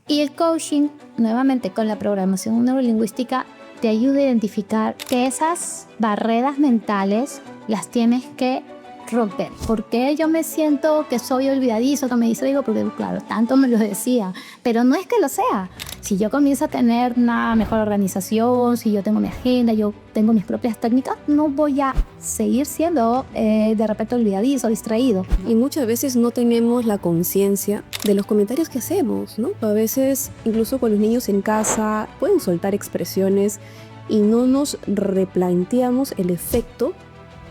Y el coaching, nuevamente con la programación neurolingüística, te ayuda a identificar que esas barreras mentales las tienes que romper. ¿Por qué yo me siento que soy olvidadizo, que me distraigo? Porque claro, tanto me lo decía, pero no es que lo sea. Si yo comienzo a tener una mejor organización, si yo tengo mi agenda, yo tengo mis propias técnicas, no voy a seguir siendo de repente olvidadizo, distraído. Y muchas veces no tenemos la conciencia de los comentarios que hacemos, ¿no? A veces, incluso con los niños en casa, pueden soltar expresiones y no nos replanteamos el efecto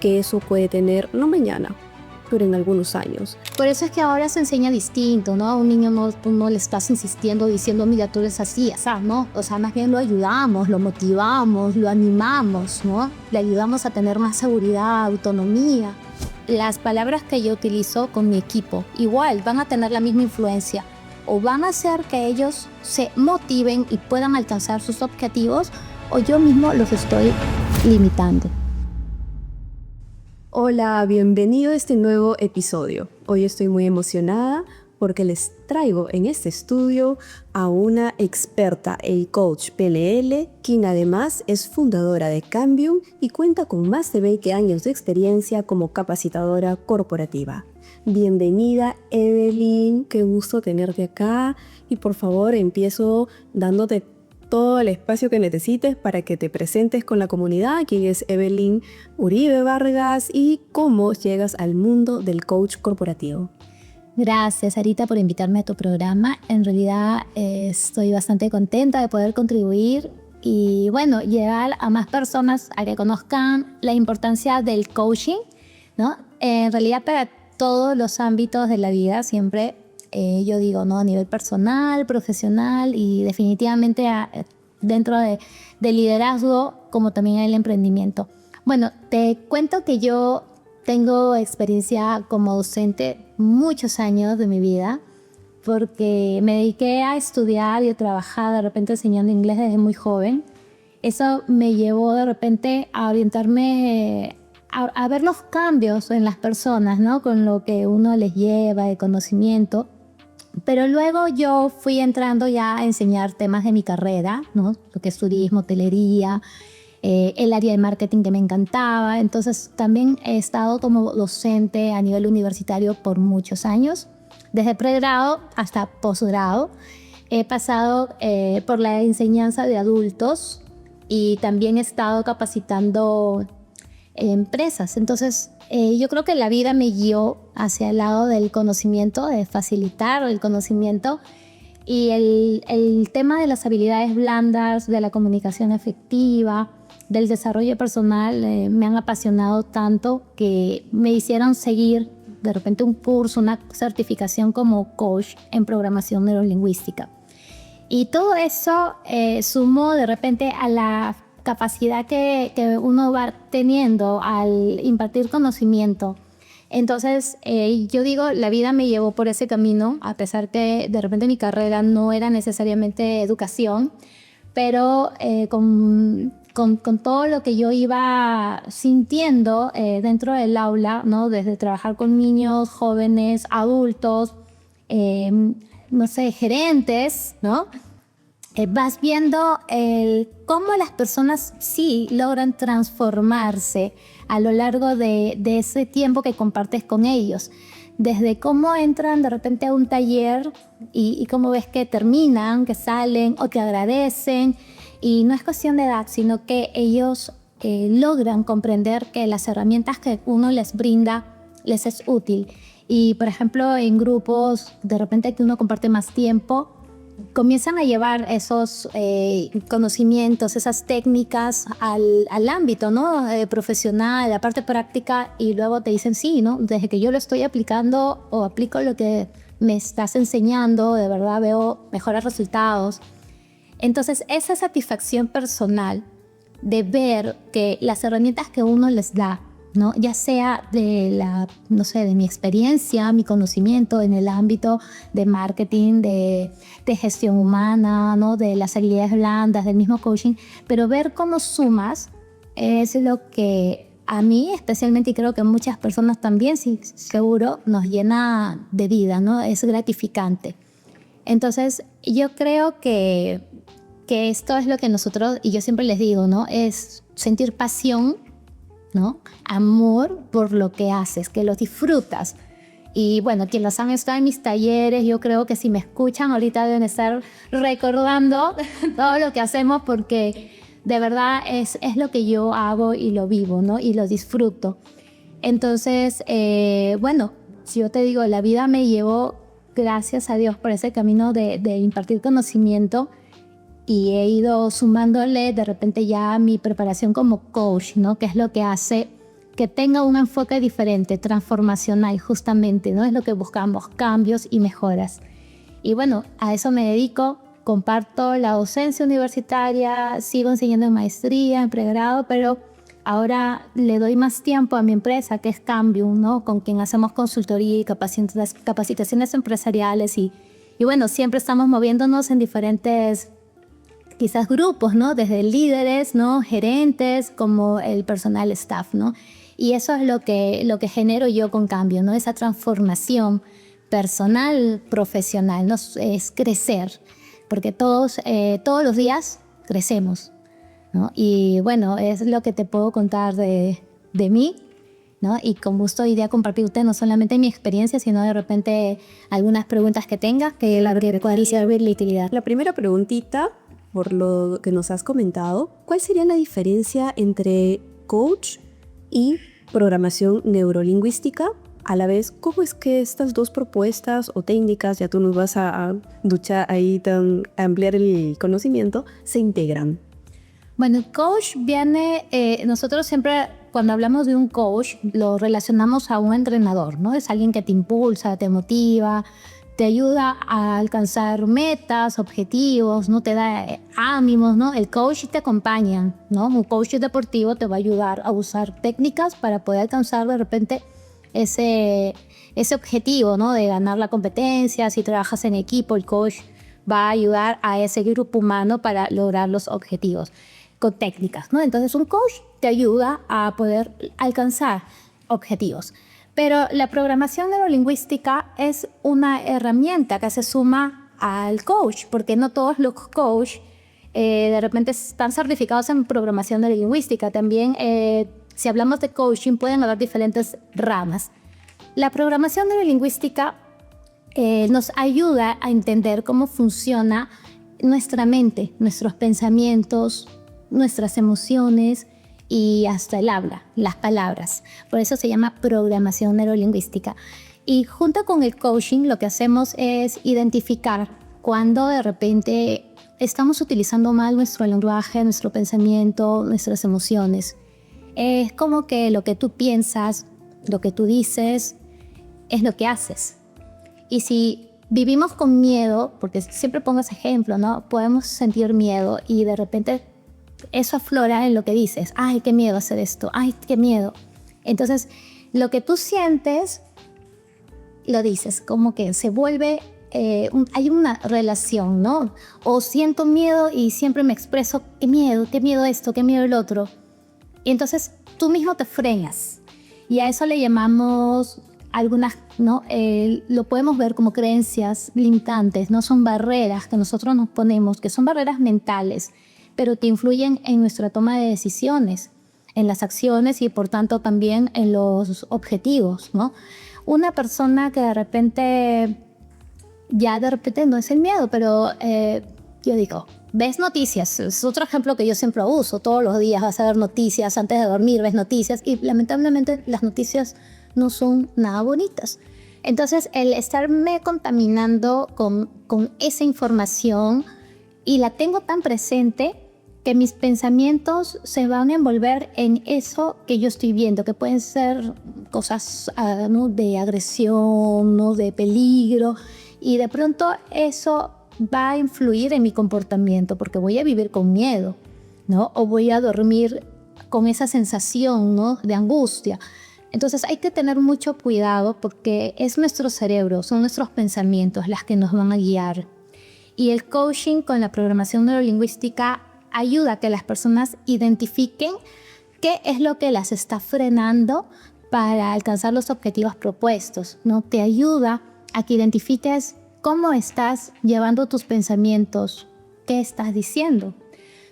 que eso puede tener, no mañana, pero en algunos años. Por eso es que ahora se enseña distinto, ¿no? A un niño tú no le estás insistiendo, diciendo, mira, tú eres así, ¿no? O sea, más bien lo ayudamos, lo motivamos, lo animamos, ¿no? Le ayudamos a tener más seguridad, autonomía. Las palabras que yo utilizo con mi equipo, igual, van a tener la misma influencia. O van a hacer que ellos se motiven y puedan alcanzar sus objetivos, o yo mismo los estoy limitando. Hola, bienvenido a este nuevo episodio. Hoy estoy muy emocionada porque les traigo en este estudio a una experta y coach PNL, quien además es fundadora de Cambium y cuenta con más de 20 años de experiencia como capacitadora corporativa. Bienvenida, Evelyn, qué gusto tenerte acá y por favor empiezo dándote todo el espacio que necesites para que te presentes con la comunidad, quién es Evelyn Uribe Vargas y cómo llegas al mundo del coach corporativo. Gracias, Sarita, por invitarme a tu programa. En realidad estoy bastante contenta de poder contribuir y, bueno, llegar a más personas a que conozcan la importancia del coaching, ¿no? En realidad, para todos los ámbitos de la vida, siempre yo digo, ¿no? A nivel personal, profesional y definitivamente dentro de liderazgo, como también el emprendimiento. Bueno, te cuento que yo tengo experiencia como docente muchos años de mi vida porque me dediqué a estudiar y a trabajar de repente enseñando inglés desde muy joven. Eso me llevó de repente a orientarme a ver los cambios en las personas, ¿no? Con lo que uno les lleva de conocimiento. Pero luego yo fui entrando ya a enseñar temas de mi carrera, ¿no? Lo que es turismo, hotelería, el área de marketing que me encantaba. Entonces también he estado como docente a nivel universitario por muchos años, desde pregrado hasta posgrado. He pasado por la enseñanza de adultos y también he estado capacitando empresas. Entonces, yo creo que la vida me guió hacia el lado del conocimiento, de facilitar el conocimiento y el tema de las habilidades blandas, de la comunicación efectiva, del desarrollo personal, me han apasionado tanto que me hicieron seguir de repente un curso, una certificación como coach en programación neurolingüística. Y todo eso sumó de repente a la capacidad que uno va teniendo al impartir conocimiento. Entonces, yo digo, la vida me llevó por ese camino, a pesar que de repente mi carrera no era necesariamente educación, pero con todo lo que yo iba sintiendo dentro del aula, ¿no? Desde trabajar con niños, jóvenes, adultos, no sé, gerentes, ¿no? Vas viendo cómo las personas sí logran transformarse a lo largo de ese tiempo que compartes con ellos. Desde cómo entran de repente a un taller y cómo ves que terminan, que salen o te agradecen. Y no es cuestión de edad, sino que ellos logran comprender que las herramientas que uno les brinda les es útil. Y, por ejemplo, en grupos, de repente que uno comparte más tiempo, comienzan a llevar esos conocimientos, esas técnicas al ámbito, ¿no? Profesional, la parte práctica, y luego te dicen, sí, ¿no? Desde que yo lo estoy aplicando o aplico lo que me estás enseñando, de verdad veo mejores resultados. Entonces, esa satisfacción personal de ver que las herramientas que uno les da, ¿no? Ya sea de mi experiencia, mi conocimiento en el ámbito de marketing, de gestión humana, ¿no? De las habilidades blandas, del mismo coaching, pero ver cómo sumas es lo que a mí especialmente, y creo que a muchas personas también, sí, seguro, nos llena de vida, ¿no? Es gratificante. Entonces, yo creo que esto es lo que nosotros, y yo siempre les digo, ¿no? Es sentir pasión, ¿no? Amor por lo que haces, que lo disfrutas. Y bueno, quienes han estado en mis talleres, yo creo que si me escuchan ahorita deben estar recordando todo lo que hacemos, porque de verdad es lo que yo hago y lo vivo, ¿no? Y lo disfruto. Entonces, bueno, si yo te digo, la vida me llevó, gracias a Dios, por ese camino de impartir conocimiento, y he ido sumándole de repente ya mi preparación como coach, ¿no? Que es lo que hace que tenga un enfoque diferente, transformacional justamente, ¿no? Es lo que buscamos, cambios y mejoras. Y bueno, a eso me dedico, comparto la docencia universitaria, sigo enseñando en maestría, en pregrado, pero ahora le doy más tiempo a mi empresa, que es Cambium, ¿no? Con quien hacemos consultoría y capacitaciones empresariales y bueno, siempre estamos moviéndonos en diferentes quizás grupos, ¿no? Desde líderes, ¿no? Gerentes, como el personal staff, ¿no? Y eso es lo que genero yo con Cambio, ¿no? Esa transformación personal, profesional, ¿no? Es crecer, porque todos los días crecemos, ¿no? Y bueno, es lo que te puedo contar de mí, ¿no? Y con gusto hoy día compartirte no solamente mi experiencia, sino de repente algunas preguntas que tengas que la puedan servir de utilidad. La primera preguntita, por lo que nos has comentado, ¿cuál sería la diferencia entre coach y programación neurolingüística? A la vez, ¿cómo es que estas dos propuestas o técnicas, ya tú nos vas a duchar ahí, a ampliar el conocimiento, se integran? Bueno, el coach viene, nosotros siempre cuando hablamos de un coach lo relacionamos a un entrenador, ¿no? Es alguien que te impulsa, te motiva, te ayuda a alcanzar metas, objetivos, ¿no? Te da ánimos, ¿no? El coach te acompaña, ¿no? Un coach deportivo te va a ayudar a usar técnicas para poder alcanzar de repente ese objetivo, ¿no? De ganar la competencia. Si trabajas en equipo, el coach va a ayudar a ese grupo humano para lograr los objetivos con técnicas, ¿no? Entonces un coach te ayuda a poder alcanzar objetivos. Pero la programación neurolingüística es una herramienta que se suma al coach, porque no todos los coaches de repente están certificados en programación neurolingüística. También, si hablamos de coaching, pueden haber diferentes ramas. La programación neurolingüística nos ayuda a entender cómo funciona nuestra mente, nuestros pensamientos, nuestras emociones, y hasta el habla, las palabras. Por eso se llama programación neurolingüística. Y junto con el coaching lo que hacemos es identificar cuando de repente estamos utilizando mal nuestro lenguaje, nuestro pensamiento, nuestras emociones. Es como que lo que tú piensas, lo que tú dices, es lo que haces. Y si vivimos con miedo, porque siempre pongo ese ejemplo, ¿no? Podemos sentir miedo y de repente eso aflora en lo que dices. Ay, qué miedo hacer esto. Ay, qué miedo. Entonces, lo que tú sientes, lo dices. Como que se vuelve, hay una relación, ¿no? O siento miedo y siempre me expreso, qué miedo esto, qué miedo el otro. Y entonces, tú mismo te frenas. Y a eso le llamamos algunas, ¿no? Lo podemos ver como creencias limitantes, ¿no? Son barreras que nosotros nos ponemos, que son barreras mentales, pero que influyen en nuestra toma de decisiones, en las acciones y por tanto también en los objetivos, ¿no? Una persona que de repente no es el miedo, pero yo digo, ves noticias, es otro ejemplo que yo siempre uso, todos los días vas a ver noticias, antes de dormir ves noticias y lamentablemente las noticias no son nada bonitas. Entonces el estarme contaminando con esa información y la tengo tan presente que mis pensamientos se van a envolver en eso que yo estoy viendo, que pueden ser cosas ¿no? de agresión, ¿no? De peligro, y de pronto eso va a influir en mi comportamiento porque voy a vivir con miedo, ¿no? O voy a dormir con esa sensación, ¿no? De angustia. Entonces hay que tener mucho cuidado porque es nuestro cerebro, son nuestros pensamientos las que nos van a guiar. Y el coaching con la programación neurolingüística ayuda a que las personas identifiquen qué es lo que las está frenando para alcanzar los objetivos propuestos, ¿no? Te ayuda a que identifiques ¿Cómo estás llevando tus pensamientos? ¿Qué estás diciendo?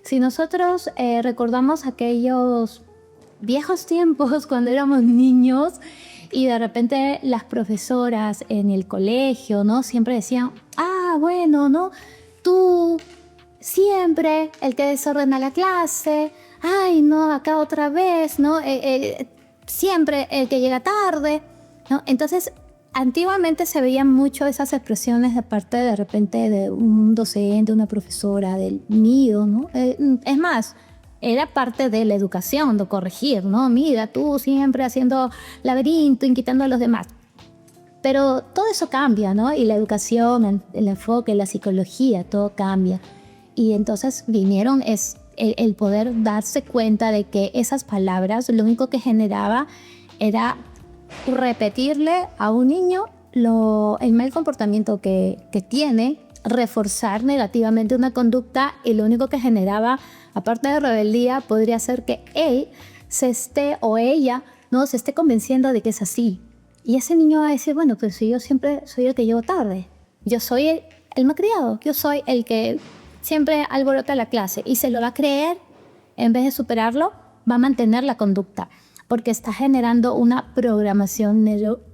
Si nosotros recordamos aquellos viejos tiempos cuando éramos niños y de repente las profesoras en el colegio, ¿no? Siempre decían, bueno, ¿no? Tú siempre el que desordena la clase, ay, no, acá otra vez, ¿no? Siempre el que llega tarde, ¿no? Entonces, antiguamente se veían mucho esas expresiones de parte de repente de un docente, una profesora, del nido, ¿no? Es más, era parte de la educación, de corregir, ¿no? Mira, tú siempre haciendo laberinto, inquietando a los demás. Pero todo eso cambia, ¿no? Y la educación, el enfoque, la psicología, todo cambia. Y entonces vinieron el poder darse cuenta de que esas palabras lo único que generaba era repetirle a un niño el mal comportamiento que tiene, reforzar negativamente una conducta, y lo único que generaba, aparte de rebeldía, podría ser que él o ella, ¿no? se esté convenciendo de que es así. Y ese niño va a decir, bueno, pues si yo siempre soy el que llego tarde, yo soy el malcriado, yo soy el que siempre alborota la clase, y se lo va a creer, en vez de superarlo, va a mantener la conducta, porque está generando una programación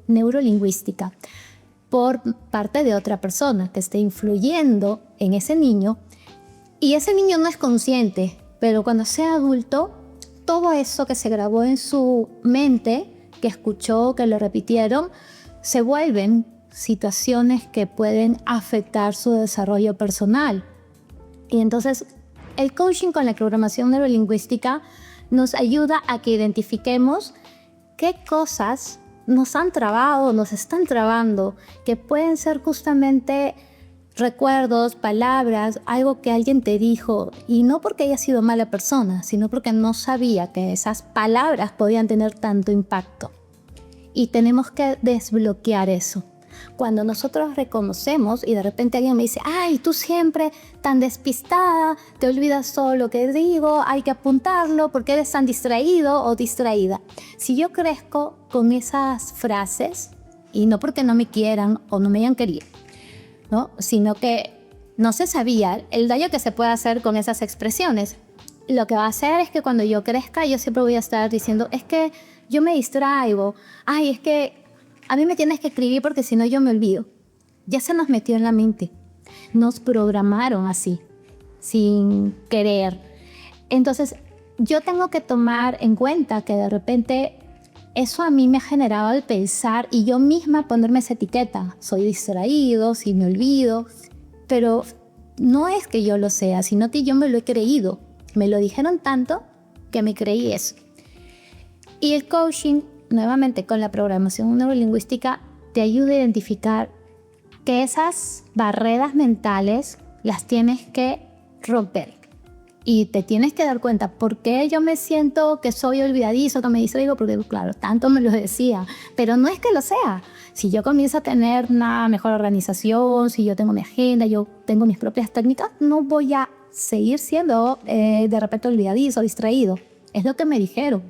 neurolingüística por parte de otra persona que esté influyendo en ese niño, y ese niño no es consciente, pero cuando sea adulto, todo eso que se grabó en su mente, que escuchó, que lo repitieron, se vuelven situaciones que pueden afectar su desarrollo personal. Y entonces el coaching con la programación neurolingüística nos ayuda a que identifiquemos qué cosas nos han trabado, nos están trabando, que pueden ser justamente recuerdos, palabras, algo que alguien te dijo, y no porque haya sido mala persona, sino porque no sabía que esas palabras podían tener tanto impacto. Y tenemos que desbloquear eso. Cuando nosotros reconocemos y de repente alguien me dice, ay, tú siempre tan despistada, te olvidas todo lo que digo, hay que apuntarlo porque eres tan distraído o distraída. Si yo crezco con esas frases, y no porque no me quieran o no me hayan querido, ¿no? Sino que no se sabía el daño que se puede hacer con esas expresiones. Lo que va a hacer es que cuando yo crezca, yo siempre voy a estar diciendo, es que yo me distraigo, ay, es que a mí me tienes que escribir porque si no yo me olvido. Ya se nos metió en la mente. Nos programaron así, sin querer. Entonces, yo tengo que tomar en cuenta que de repente eso a mí me ha generado el pensar y yo misma ponerme esa etiqueta. Soy distraído, si me olvido. Pero no es que yo lo sea, sino que yo me lo he creído. Me lo dijeron tanto que me creí eso. Y el coaching, nuevamente con la programación neurolingüística, te ayuda a identificar que esas barreras mentales las tienes que romper. Y te tienes que dar cuenta por qué yo me siento que soy olvidadizo, que me distraigo, porque claro, tanto me lo decía, pero no es que lo sea. Si yo comienzo a tener una mejor organización, si yo tengo mi agenda, yo tengo mis propias técnicas, no voy a seguir siendo de repente olvidadizo, distraído. Es lo que me dijeron.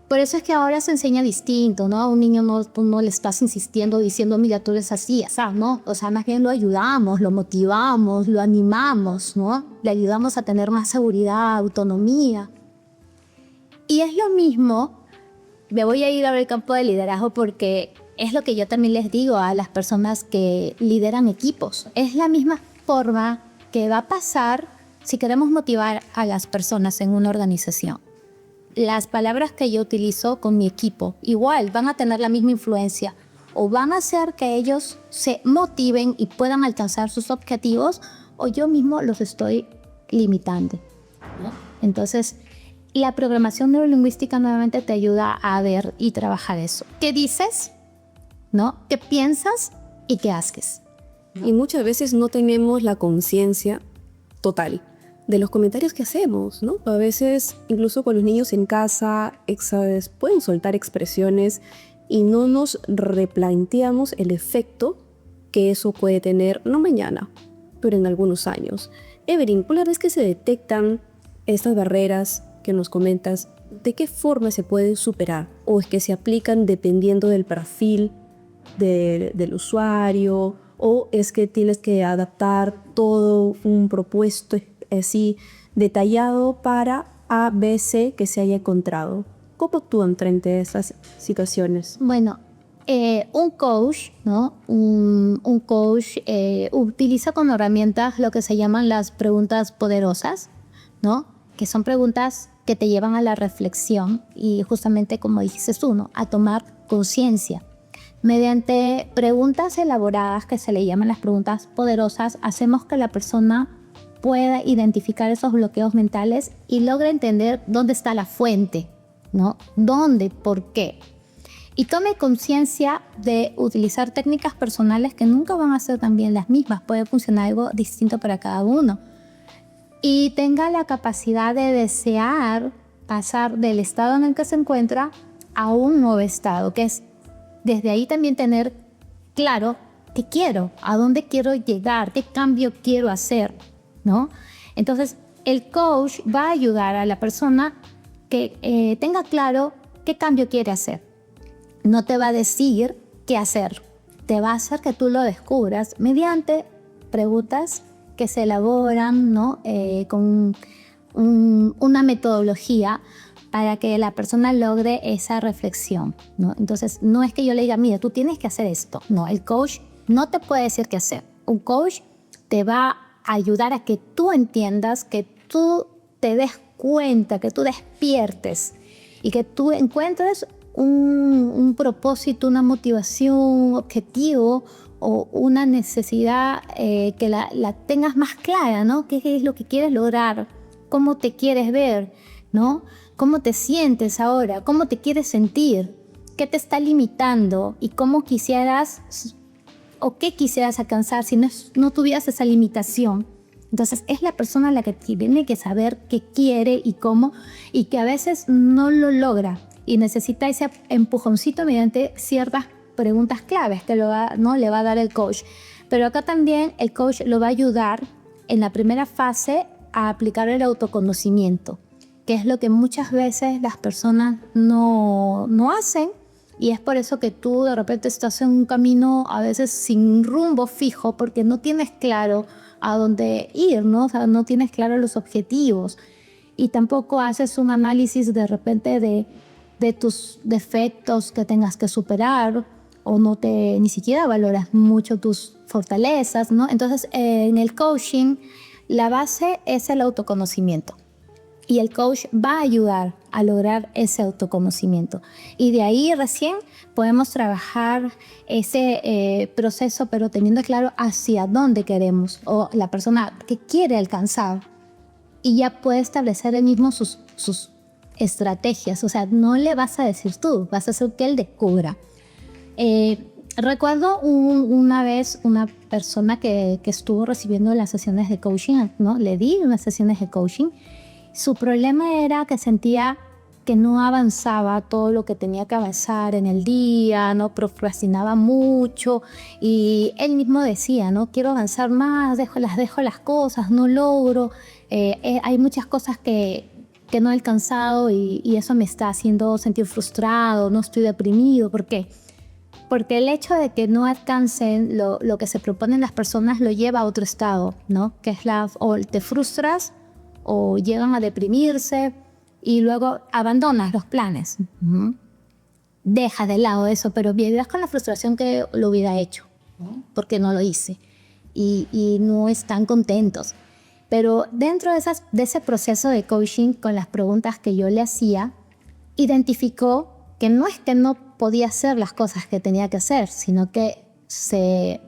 Por eso es que ahora se enseña distinto, ¿no? A un niño no le estás insistiendo diciendo, mira, tú eres así, ¿no? O sea, más bien lo ayudamos, lo motivamos, lo animamos, ¿no? Le ayudamos a tener más seguridad, autonomía. Y es lo mismo, me voy a ir a ver el campo de liderazgo porque es lo que yo también les digo a las personas que lideran equipos. Es la misma forma que va a pasar si queremos motivar a las personas en una organización. Las palabras que yo utilizo con mi equipo igual van a tener la misma influencia o van a hacer que ellos se motiven y puedan alcanzar sus objetivos, o yo mismo los estoy limitando, ¿no? Entonces, la programación neurolingüística nuevamente te ayuda a ver y trabajar eso. ¿Qué dices? ¿No? ¿Qué piensas? ¿Y qué haces? Y muchas veces no tenemos la conciencia total de los comentarios que hacemos, ¿no? A veces, incluso con los niños en casa, pueden soltar expresiones y no nos replanteamos el efecto que eso puede tener, no mañana, pero en algunos años. Evelyn, una vez que se detectan estas barreras que nos comentas, ¿de qué forma se pueden superar? ¿O es que se aplican dependiendo del perfil del usuario? o es que tienes que adaptar todo un propuesto así detallado para A, B, C que se haya encontrado. ¿Cómo actúan frente a esas situaciones? Bueno, un coach, ¿no? Un coach utiliza como herramientas lo que se llaman las preguntas poderosas, ¿no? Que son preguntas que te llevan a la reflexión y justamente, como dijiste tú, ¿no? A tomar conciencia. Mediante preguntas elaboradas, que se le llaman las preguntas poderosas, hacemos que la persona pueda identificar esos bloqueos mentales y logre entender dónde está la fuente, ¿no? ¿Dónde? ¿Por qué? Y tome conciencia de utilizar técnicas personales que nunca van a ser también las mismas. Puede funcionar algo distinto para cada uno. Y tenga la capacidad de desear pasar del estado en el que se encuentra a un nuevo estado, que es desde ahí también tener claro qué quiero, a dónde quiero llegar, qué cambio quiero hacer, ¿no? Entonces, el coach va a ayudar a la persona que tenga claro qué cambio quiere hacer. No te va a decir qué hacer, te va a hacer que tú lo descubras mediante preguntas que se elaboran, ¿no? Con una metodología para que la persona logre esa reflexión, ¿no? Entonces, no es que yo le diga, mira, tú tienes que hacer esto. No, el coach no te puede decir qué hacer. Un coach te va a ayudar a que tú entiendas, que tú te des cuenta, que tú despiertes y que tú encuentres un propósito, una motivación, un objetivo o una necesidad que la tengas más clara, ¿no? ¿Qué es lo que quieres lograr? ¿Cómo te quieres ver? ¿No? ¿Cómo te sientes ahora? ¿Cómo te quieres sentir? ¿Qué te está limitando? ¿Y cómo quisieras o qué quisieras alcanzar si no tuvieras esa limitación? Entonces es la persona la que tiene que saber qué quiere y cómo, y que a veces no lo logra y necesita ese empujoncito mediante ciertas preguntas claves que le va a dar el coach. Pero acá también el coach lo va a ayudar en la primera fase a aplicar el autoconocimiento, que es lo que muchas veces las personas no hacen, y es por eso que tú de repente estás en un camino a veces sin rumbo fijo porque no tienes claro a dónde ir, ¿no? O sea, no tienes claro los objetivos y tampoco haces un análisis de repente de tus defectos que tengas que superar, o ni siquiera valoras mucho tus fortalezas, ¿no? Entonces, en el coaching, la base es el autoconocimiento. Y el coach va a ayudar a lograr ese autoconocimiento. Y de ahí recién podemos trabajar ese proceso, pero teniendo claro hacia dónde queremos, o la persona que quiere alcanzar. Y ya puede establecer él mismo sus estrategias. O sea, no le vas a decir tú, vas a hacer que él descubra. Recuerdo una vez una persona que estuvo recibiendo las sesiones de coaching, ¿no? Le di unas sesiones de coaching. Su problema era que sentía que no avanzaba todo lo que tenía que avanzar en el día, ¿no? Procrastinaba mucho y él mismo decía, ¿no? Quiero avanzar más, dejo las cosas, no logro. Hay muchas cosas que no he alcanzado y eso me está haciendo sentir frustrado, no estoy deprimido. ¿Por qué? Porque el hecho de que no alcancen lo que se proponen las personas lo lleva a otro estado, ¿no? Que es o te frustras o llegan a deprimirse y luego abandonas los planes. Dejas de lado eso, pero vivirás con la frustración que lo hubiera hecho, porque no lo hice y no están contentos. Pero dentro de ese proceso de coaching, con las preguntas que yo le hacía, identificó que no es que no podía hacer las cosas que tenía que hacer, sino que se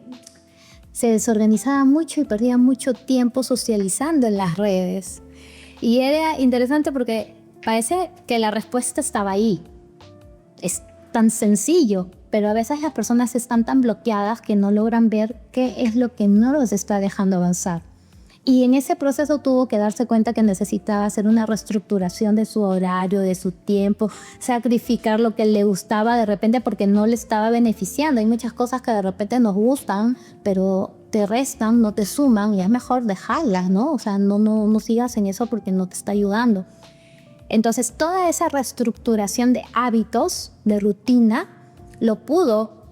desorganizaba mucho y perdía mucho tiempo socializando en las redes. Y era interesante porque parece que la respuesta estaba ahí. Es tan sencillo, pero a veces las personas están tan bloqueadas que no logran ver qué es lo que no los está dejando avanzar. Y en ese proceso tuvo que darse cuenta que necesitaba hacer una reestructuración de su horario, de su tiempo, sacrificar lo que le gustaba de repente porque no le estaba beneficiando. Hay muchas cosas que de repente nos gustan, pero te restan, no te suman, y es mejor dejarlas, ¿no? O sea, no sigas en eso porque no te está ayudando. Entonces, toda esa reestructuración de hábitos, de rutina, lo pudo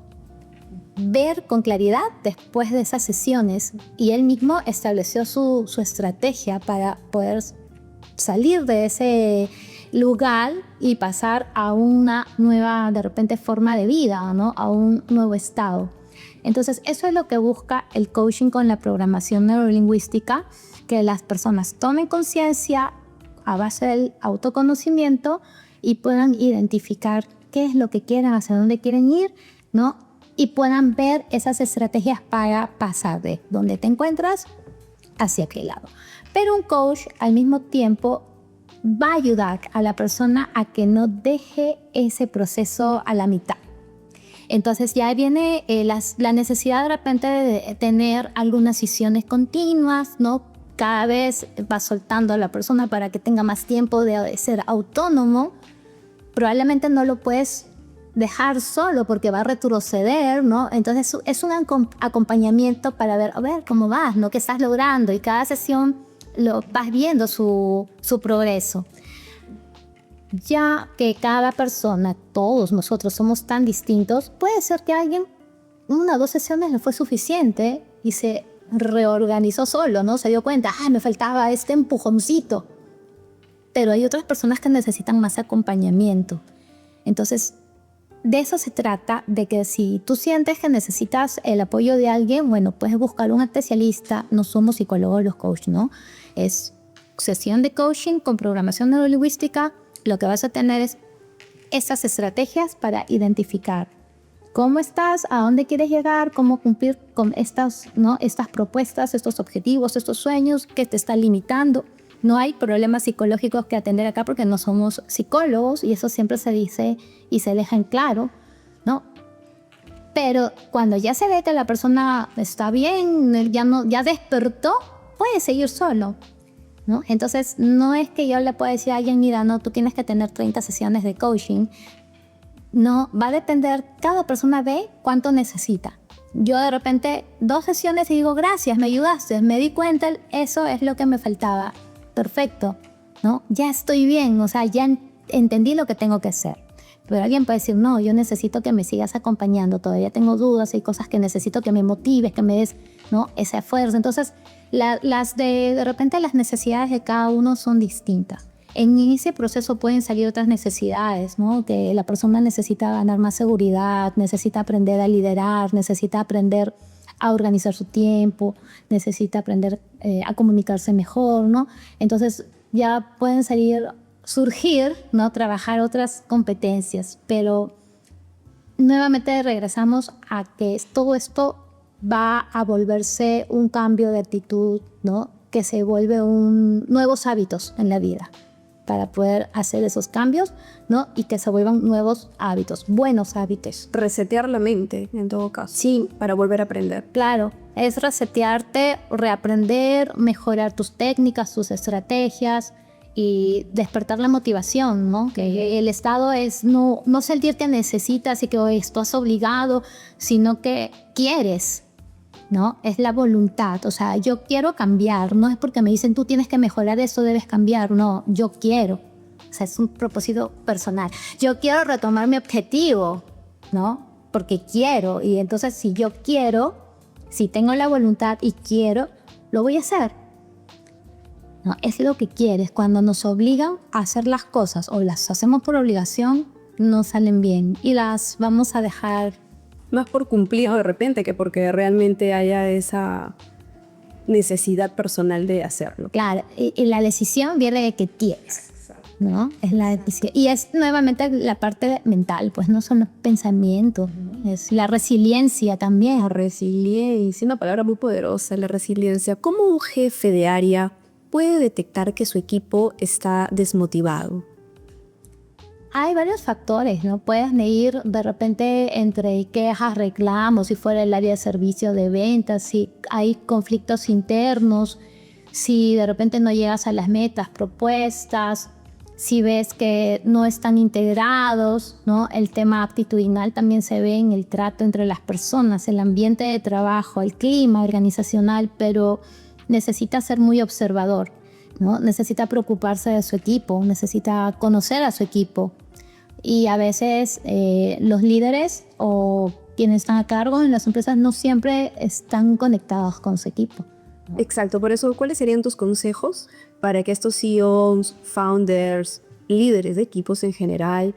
ver con claridad después de esas sesiones, y él mismo estableció su estrategia para poder salir de ese lugar y pasar a una nueva, de repente, forma de vida, ¿no? A un nuevo estado. Entonces, eso es lo que busca el coaching con la programación neurolingüística, que las personas tomen conciencia a base del autoconocimiento y puedan identificar qué es lo que quieren, hacia dónde quieren ir, ¿no? Y puedan ver esas estrategias para pasar de donde te encuentras hacia aquel lado. Pero un coach al mismo tiempo va a ayudar a la persona a que no deje ese proceso a la mitad. Entonces ya viene la necesidad de repente de tener algunas sesiones continuas, ¿no? Cada vez va soltando a la persona para que tenga más tiempo de ser autónomo. Probablemente no lo puedes dejar solo porque va a retroceder, ¿no? Entonces es un acompañamiento para ver, a ver cómo vas, ¿no? ¿Qué estás logrando? Y cada sesión lo vas viendo su progreso. Ya que cada persona, todos nosotros somos tan distintos, puede ser que a alguien 1 o 2 sesiones le fue suficiente y se reorganizó solo, ¿no? Se dio cuenta, me faltaba este empujoncito. Pero hay otras personas que necesitan más acompañamiento. Entonces, de eso se trata, de que si tú sientes que necesitas el apoyo de alguien, bueno, puedes buscar un especialista. No somos psicólogos los coaches, ¿no? Es sesión de coaching con programación neurolingüística. Lo que vas a tener es esas estrategias para identificar cómo estás, a dónde quieres llegar, cómo cumplir con estas, ¿no? Estas propuestas, estos objetivos, estos sueños que te están limitando. No hay problemas psicológicos que atender acá porque no somos psicólogos, y eso siempre se dice y se deja en claro, ¿no? Pero cuando ya se ve que la persona está bien, ya despertó, puede seguir solo, ¿no? Entonces, no es que yo le pueda decir a alguien, mira, no, tú tienes que tener 30 sesiones de coaching. No, va a depender, cada persona ve cuánto necesita. Yo de repente 2 sesiones y digo, gracias, me ayudaste, me di cuenta, eso es lo que me faltaba. Perfecto, ¿no? Ya estoy bien, o sea, ya entendí lo que tengo que hacer. Pero alguien puede decir, no, yo necesito que me sigas acompañando, todavía tengo dudas, hay cosas que necesito que me motives, que me des, ¿no? Esa fuerza. Entonces, de repente las necesidades de cada uno son distintas. En ese proceso pueden salir otras necesidades, ¿no? Que la persona necesita ganar más seguridad, necesita aprender a liderar, necesita aprender a organizar su tiempo, necesita aprender a comunicarse mejor, ¿no? Entonces ya pueden surgir, ¿no? Trabajar otras competencias, pero nuevamente regresamos a que todo esto va a volverse un cambio de actitud, ¿no? Que se vuelve nuevos hábitos en la vida para poder hacer esos cambios, ¿no? Y que se vuelvan nuevos hábitos, buenos hábitos. Resetear la mente, en todo caso. Sí. Para volver a aprender. Claro, es resetearte, reaprender, mejorar tus técnicas, tus estrategias y despertar la motivación, ¿no? Que el estado es no sentir que necesitas y que estás obligado, sino que quieres, ¿no? Es la voluntad. O sea, yo quiero cambiar. No es porque me dicen, tú tienes que mejorar esto, debes cambiar. No, yo quiero. O sea, es un propósito personal. Yo quiero retomar mi objetivo, ¿no? Porque quiero. Y entonces, si yo quiero, si tengo la voluntad y quiero, lo voy a hacer. ¿No? Es lo que quieres. Cuando nos obligan a hacer las cosas o las hacemos por obligación, no salen bien y las vamos a dejar. Más por cumplir de repente que porque realmente haya esa necesidad personal de hacerlo. Claro, y la decisión viene de que quieres, ¿no? Es la decisión. Y es nuevamente la parte mental, pues no son los pensamientos, ¿no? Es la resiliencia también. La resiliencia, una palabra muy poderosa, la resiliencia. ¿Cómo un jefe de área puede detectar que su equipo está desmotivado? Hay varios factores, ¿no? Puedes medir de repente entre quejas, reclamos, si fuera el área de servicio de ventas, si hay conflictos internos, si de repente no llegas a las metas propuestas, si ves que no están integrados, ¿no? El tema actitudinal también se ve en el trato entre las personas, el ambiente de trabajo, el clima organizacional, pero necesita ser muy observador, ¿no? Necesita preocuparse de su equipo, necesita conocer a su equipo. Y a veces los líderes quienes están a cargo en las empresas no siempre están conectados con su equipo. Exacto, por eso, ¿cuáles serían tus consejos para que estos CEOs, founders, líderes de equipos en general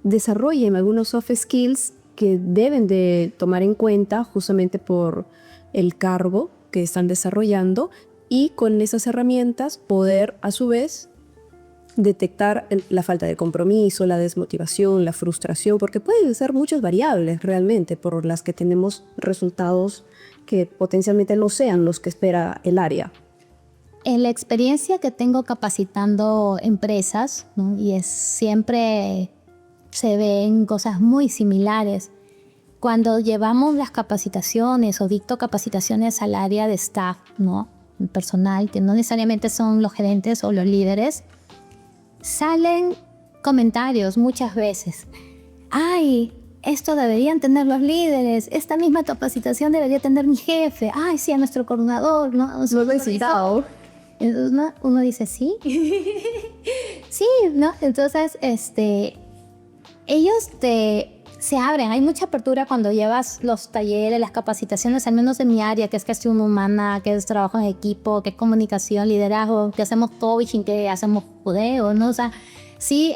desarrollen algunos soft skills que deben de tomar en cuenta justamente por el cargo que están desarrollando y con esas herramientas poder a su vez detectar la falta de compromiso, la desmotivación, la frustración, porque pueden ser muchas variables realmente por las que tenemos resultados que potencialmente no sean los que espera el área? En la experiencia que tengo capacitando empresas, ¿no? Y es siempre se ven cosas muy similares. Cuando llevamos las capacitaciones o dicto capacitaciones al área de staff, ¿no? El personal, que no necesariamente son los gerentes o los líderes, salen comentarios muchas veces. ¡Ay! Esto deberían tener los líderes, esta misma capacitación debería tener mi jefe, ¡ay, sí, a nuestro coordinador! ¿No? Entonces, ¿no? Uno dice, ¿sí? Sí, ¿no? Entonces, ellos se abren, hay mucha apertura cuando llevas los talleres, las capacitaciones, al menos en mi área, que es gestión humana, que es trabajo en equipo, que es comunicación, liderazgo, que hacemos coaching, que hacemos judeo, ¿no? O sea, sí,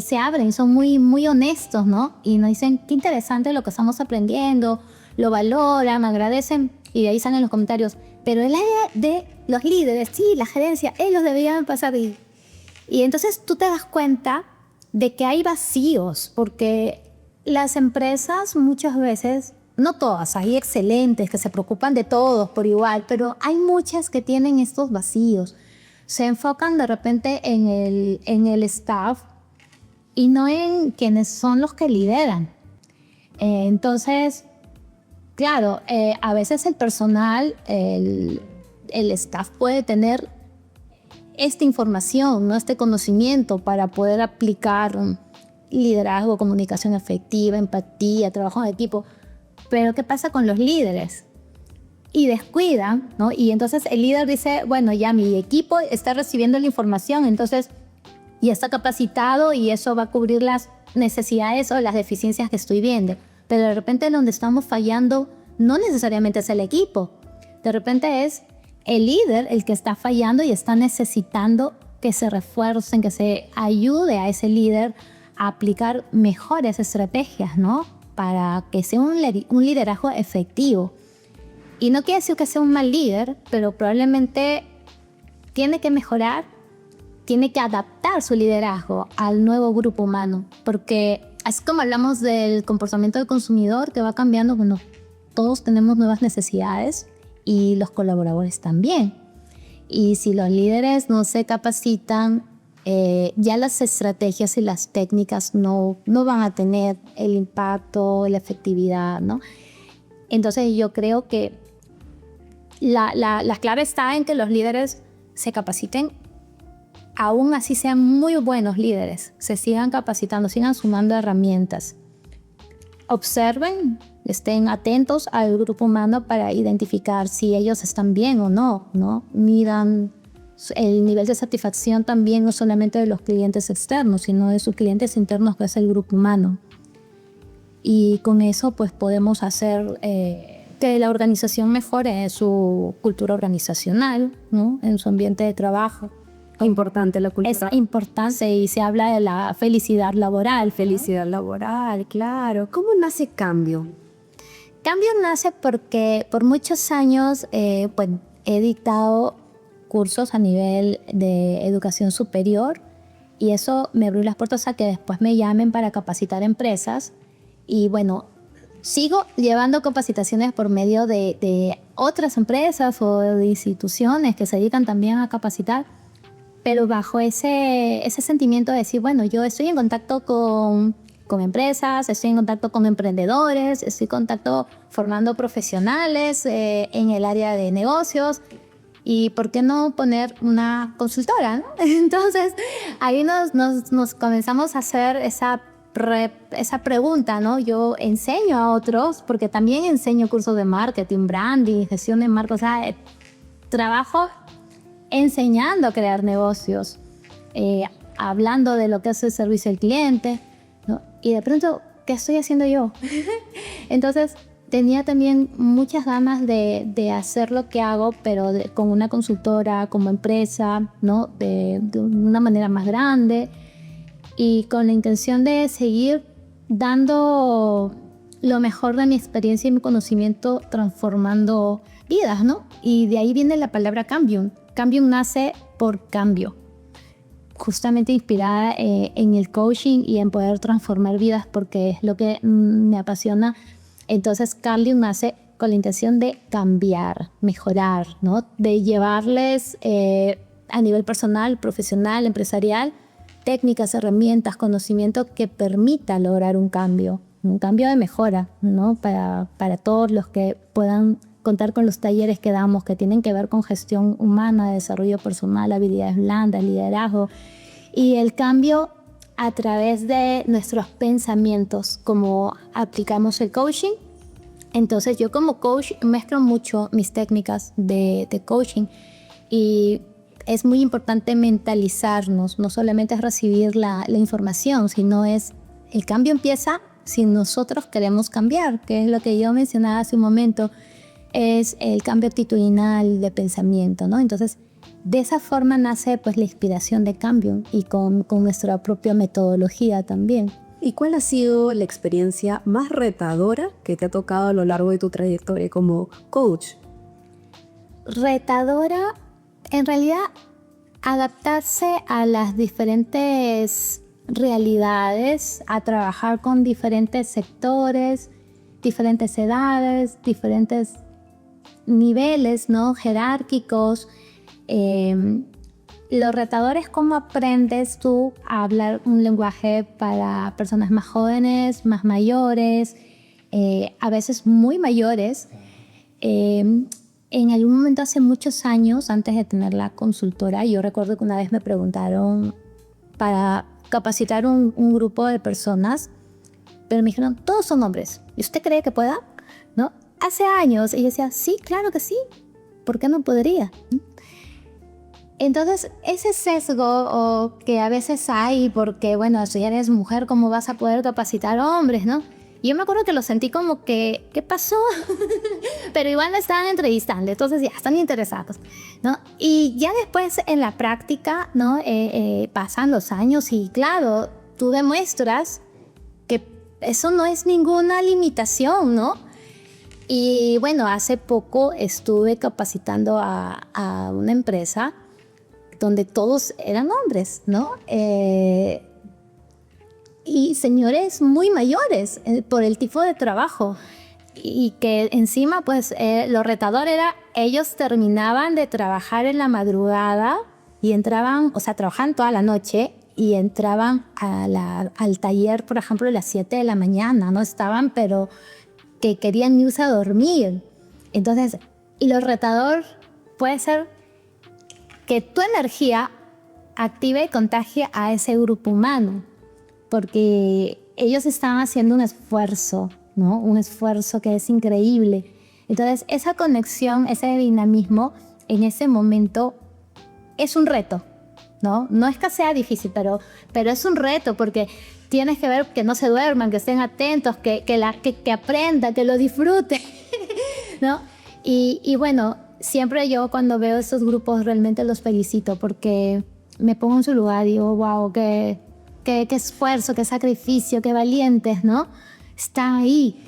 se abren, son muy, muy honestos, ¿no? Y nos dicen, qué interesante lo que estamos aprendiendo, lo valoran, me agradecen, y de ahí salen los comentarios. Pero el área de los líderes, sí, la gerencia, ellos deberían pasar. Y entonces tú te das cuenta de que hay vacíos, porque las empresas muchas veces, no todas, hay excelentes que se preocupan de todos por igual, pero hay muchas que tienen estos vacíos. Se enfocan de repente en el staff y no en quienes son los que lideran. Entonces, claro, a veces el personal, el staff puede tener esta información, ¿no? Este conocimiento para poder aplicar liderazgo, comunicación efectiva, empatía, trabajo en equipo. Pero ¿qué pasa con los líderes? Y descuidan, ¿no? Y entonces el líder dice, bueno, ya mi equipo está recibiendo la información, entonces ya está capacitado y eso va a cubrir las necesidades o las deficiencias que estoy viendo. Pero de repente donde estamos fallando no necesariamente es el equipo. De repente es el líder el que está fallando y está necesitando que se refuercen, que se ayude a ese líder a aplicar mejores estrategias, ¿no? Para que sea un liderazgo efectivo. Y no quiere decir que sea un mal líder, pero probablemente tiene que mejorar, tiene que adaptar su liderazgo al nuevo grupo humano. Porque así como hablamos del comportamiento del consumidor que va cambiando, bueno, todos tenemos nuevas necesidades y los colaboradores también. Y si los líderes no se capacitan, ya las estrategias y las técnicas no van a tener el impacto, la efectividad, ¿no? Entonces yo creo que la clave está en que los líderes se capaciten, aún así sean muy buenos líderes, se sigan capacitando, sigan sumando herramientas. Observen, estén atentos al grupo humano para identificar si ellos están bien o no, ¿no? Midan el nivel de satisfacción también no solamente de los clientes externos, sino de sus clientes internos, que es el grupo humano. Y con eso pues podemos hacer que la organización mejore su cultura organizacional, ¿no? En su ambiente de trabajo. Importante la cultura. Es importante y se habla de la felicidad laboral. Felicidad laboral, claro. ¿Cómo nace Cambio? Cambio nace porque por muchos años pues, he dictado cursos a nivel de educación superior y eso me abrió las puertas a que después me llamen para capacitar empresas. Y bueno, sigo llevando capacitaciones por medio de otras empresas o de instituciones que se dedican también a capacitar, pero bajo ese sentimiento de decir, bueno, yo estoy en contacto con empresas, estoy en contacto con emprendedores, estoy en contacto formando profesionales en el área de negocios. ¿Y por qué no poner una consultora, ¿no? Entonces, ahí nos comenzamos a hacer esa pregunta, ¿no? Yo enseño a otros, porque también enseño cursos de marketing, branding, gestión de marca, o sea, trabajo enseñando a crear negocios, hablando de lo que es el servicio al cliente, ¿no? Y de pronto, ¿qué estoy haciendo yo? Entonces tenía también muchas ganas de hacer lo que hago, pero con una consultora, como empresa, ¿no? De una manera más grande y con la intención de seguir dando lo mejor de mi experiencia y mi conocimiento transformando vidas, ¿no? Y de ahí viene la palabra Cambium. Cambium nace por cambio, justamente inspirada en el coaching y en poder transformar vidas, porque es lo que me apasiona. Entonces Cambium nace con la intención de cambiar, mejorar, ¿no? De llevarles a nivel personal, profesional, empresarial, técnicas, herramientas, conocimiento que permita lograr un cambio de mejora, ¿no? Para todos los que puedan contar con los talleres que damos, que tienen que ver con gestión humana, desarrollo personal, habilidades blandas, liderazgo, y el cambio a través de nuestros pensamientos, como aplicamos el coaching. Entonces yo como coach mezclo mucho mis técnicas de coaching, y es muy importante mentalizarnos, no solamente es recibir la información, sino es el cambio empieza si nosotros queremos cambiar, que es lo que yo mencionaba hace un momento, es el cambio actitudinal de pensamiento, ¿no? Entonces, de esa forma nace pues la inspiración de cambio y con nuestra propia metodología también. ¿Y cuál ha sido la experiencia más retadora que te ha tocado a lo largo de tu trayectoria como coach? Retadora, en realidad, adaptarse a las diferentes realidades, a trabajar con diferentes sectores, diferentes edades, diferentes niveles, ¿no? Jerárquicos. Lo retador es cómo aprendes tú a hablar un lenguaje para personas más jóvenes, más mayores, a veces muy mayores. En algún momento hace muchos años, antes de tener la consultora, yo recuerdo que una vez me preguntaron para capacitar un grupo de personas, pero me dijeron, todos son hombres, ¿y usted cree que pueda? ¿No? Hace años, y yo decía, sí, claro que sí, ¿por qué no podría? Entonces, ese sesgo que a veces hay, porque, bueno, si eres mujer, ¿cómo vas a poder capacitar hombres, no? Y yo me acuerdo que lo sentí como que, ¿qué pasó? Pero igual me estaban entrevistando, entonces ya están interesados, ¿no? Y ya después en la práctica, ¿no? Pasan los años y claro, tú demuestras que eso no es ninguna limitación, ¿no? Y bueno, hace poco estuve capacitando a una empresa donde todos eran hombres, ¿no? Y señores muy mayores por el tipo de trabajo. Y que encima, pues, lo retador era, ellos terminaban de trabajar en la madrugada y entraban, o sea, trabajaban toda la noche y entraban al taller, por ejemplo, a las 7 de la mañana, ¿no? Estaban, pero que querían irse a dormir. Entonces, y lo retador puede ser que tu energía active y contagie a ese grupo humano, porque ellos estaban haciendo un esfuerzo, ¿no? Un esfuerzo que es increíble. Entonces, esa conexión, ese dinamismo, en ese momento es un reto, ¿no? No es que sea difícil, pero es un reto, porque tienes que ver que no se duerman, que estén atentos, que aprendan, que lo disfruten, ¿no? Y bueno, siempre yo cuando veo estos grupos realmente los felicito, porque me pongo en su lugar y digo, wow, qué esfuerzo, qué sacrificio, qué valientes, ¿no? Están ahí.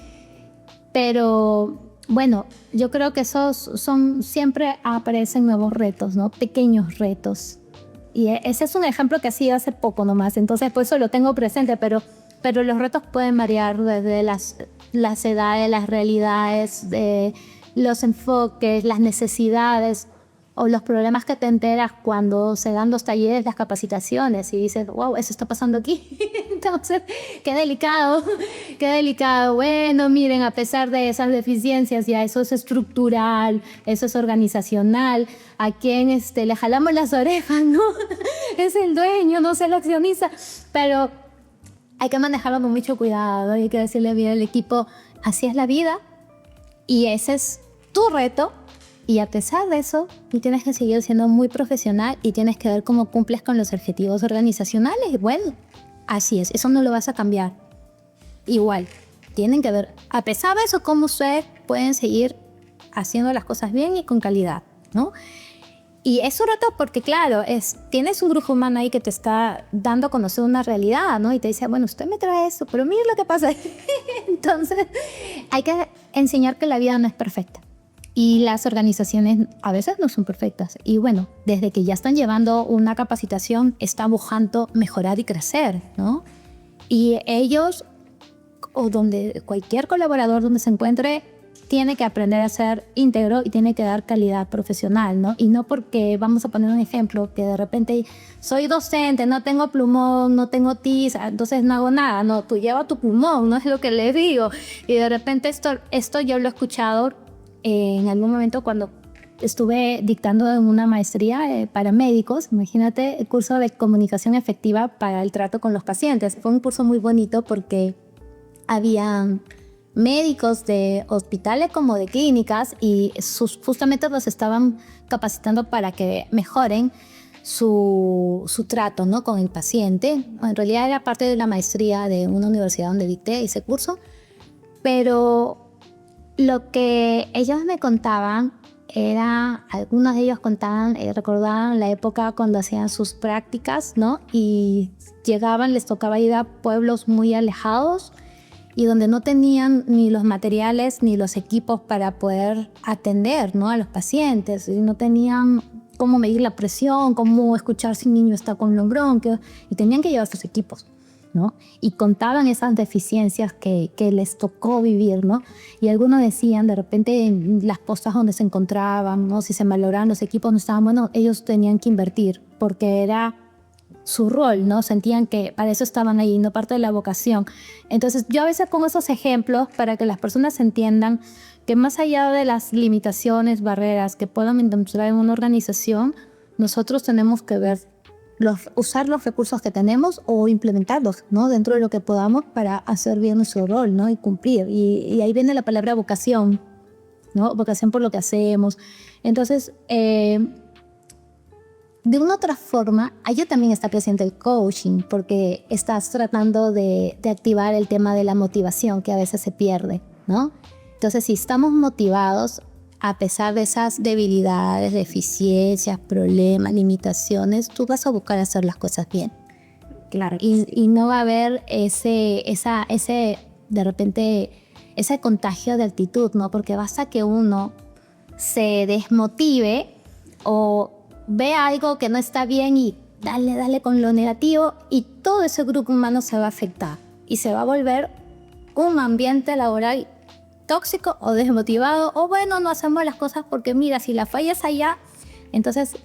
Pero bueno, yo creo que siempre aparecen nuevos retos, ¿no? Pequeños retos. Y ese es un ejemplo que ha sido hace poco nomás, entonces por eso lo tengo presente, pero los retos pueden variar desde las edades, las realidades, los enfoques, las necesidades o los problemas que te enteras cuando se dan los talleres, las capacitaciones y dices, wow, eso está pasando aquí. Entonces, qué delicado. Bueno, miren, a pesar de esas deficiencias, ya eso es estructural, eso es organizacional. A quien le jalamos las orejas, ¿no? Es el dueño, no es el accionista. Pero hay que manejarlo con mucho cuidado. Hay que decirle bien al equipo, así es la vida y ese es tu reto. Y a pesar de eso, tú tienes que seguir siendo muy profesional y tienes que ver cómo cumples con los objetivos organizacionales. Bueno, así es, eso no lo vas a cambiar. Igual, tienen que ver, a pesar de eso, cómo ustedes pueden seguir haciendo las cosas bien y con calidad, ¿no? Y es un reto porque, claro, tienes un grupo humano ahí que te está dando a conocer una realidad, ¿no? Y te dice, bueno, usted me trae esto, pero mire lo que pasa. Entonces, hay que enseñar que la vida no es perfecta. Y las organizaciones a veces no son perfectas. Y bueno, desde que ya están llevando una capacitación, están buscando mejorar y crecer, ¿no? Y ellos, o donde cualquier colaborador donde se encuentre, tiene que aprender a ser íntegro y tiene que dar calidad profesional, ¿no? Y no porque, vamos a poner un ejemplo, que de repente soy docente, no tengo plumón, no tengo tiza, entonces no hago nada. No, tú llevas tu plumón, no es lo que les digo. Y de repente esto yo lo he escuchado en algún momento cuando estuve dictando en una maestría para médicos. Imagínate el curso de comunicación efectiva para el trato con los pacientes. Fue un curso muy bonito porque había médicos de hospitales como de clínicas y justamente los estaban capacitando para que mejoren su trato, ¿no?, con el paciente. En realidad era parte de la maestría de una universidad donde dicté ese curso, pero lo que ellos me contaban era, algunos de ellos contaban, recordaban la época cuando hacían sus prácticas, ¿no? Y llegaban, les tocaba ir a pueblos muy alejados y donde no tenían ni los materiales ni los equipos para poder atender, ¿no?, a los pacientes, y no tenían cómo medir la presión, cómo escuchar si un niño está con los bronquios, y tenían que llevar sus equipos, ¿no? Y contaban esas deficiencias que les tocó vivir, ¿no? Y algunos decían, de repente, en las postas donde se encontraban, ¿no?, si se malograban los equipos, no estaban buenos, ellos tenían que invertir, porque era su rol, ¿no? Sentían que para eso estaban ahí, no parte de la vocación. Entonces, yo a veces pongo esos ejemplos para que las personas entiendan que más allá de las limitaciones, barreras que puedan encontrar en una organización, nosotros tenemos que ver, usar los recursos que tenemos o implementarlos, ¿no?, dentro de lo que podamos para hacer bien nuestro rol, ¿no?, y cumplir. Y ahí viene la palabra vocación, ¿no? Vocación por lo que hacemos. Entonces, de una otra forma, allí también está presente el coaching, porque estás tratando de activar el tema de la motivación que a veces se pierde, ¿no? Entonces, si estamos motivados, a pesar de esas debilidades, deficiencias, problemas, limitaciones, tú vas a buscar hacer las cosas bien. Claro. Y no va a haber de repente, ese contagio de actitud, ¿no? Porque basta que uno se desmotive o ve algo que no está bien y dale con lo negativo, y todo ese grupo humano se va a afectar y se va a volver un ambiente laboral tóxico o desmotivado, o bueno, no hacemos las cosas porque mira, si la falla es allá. Entonces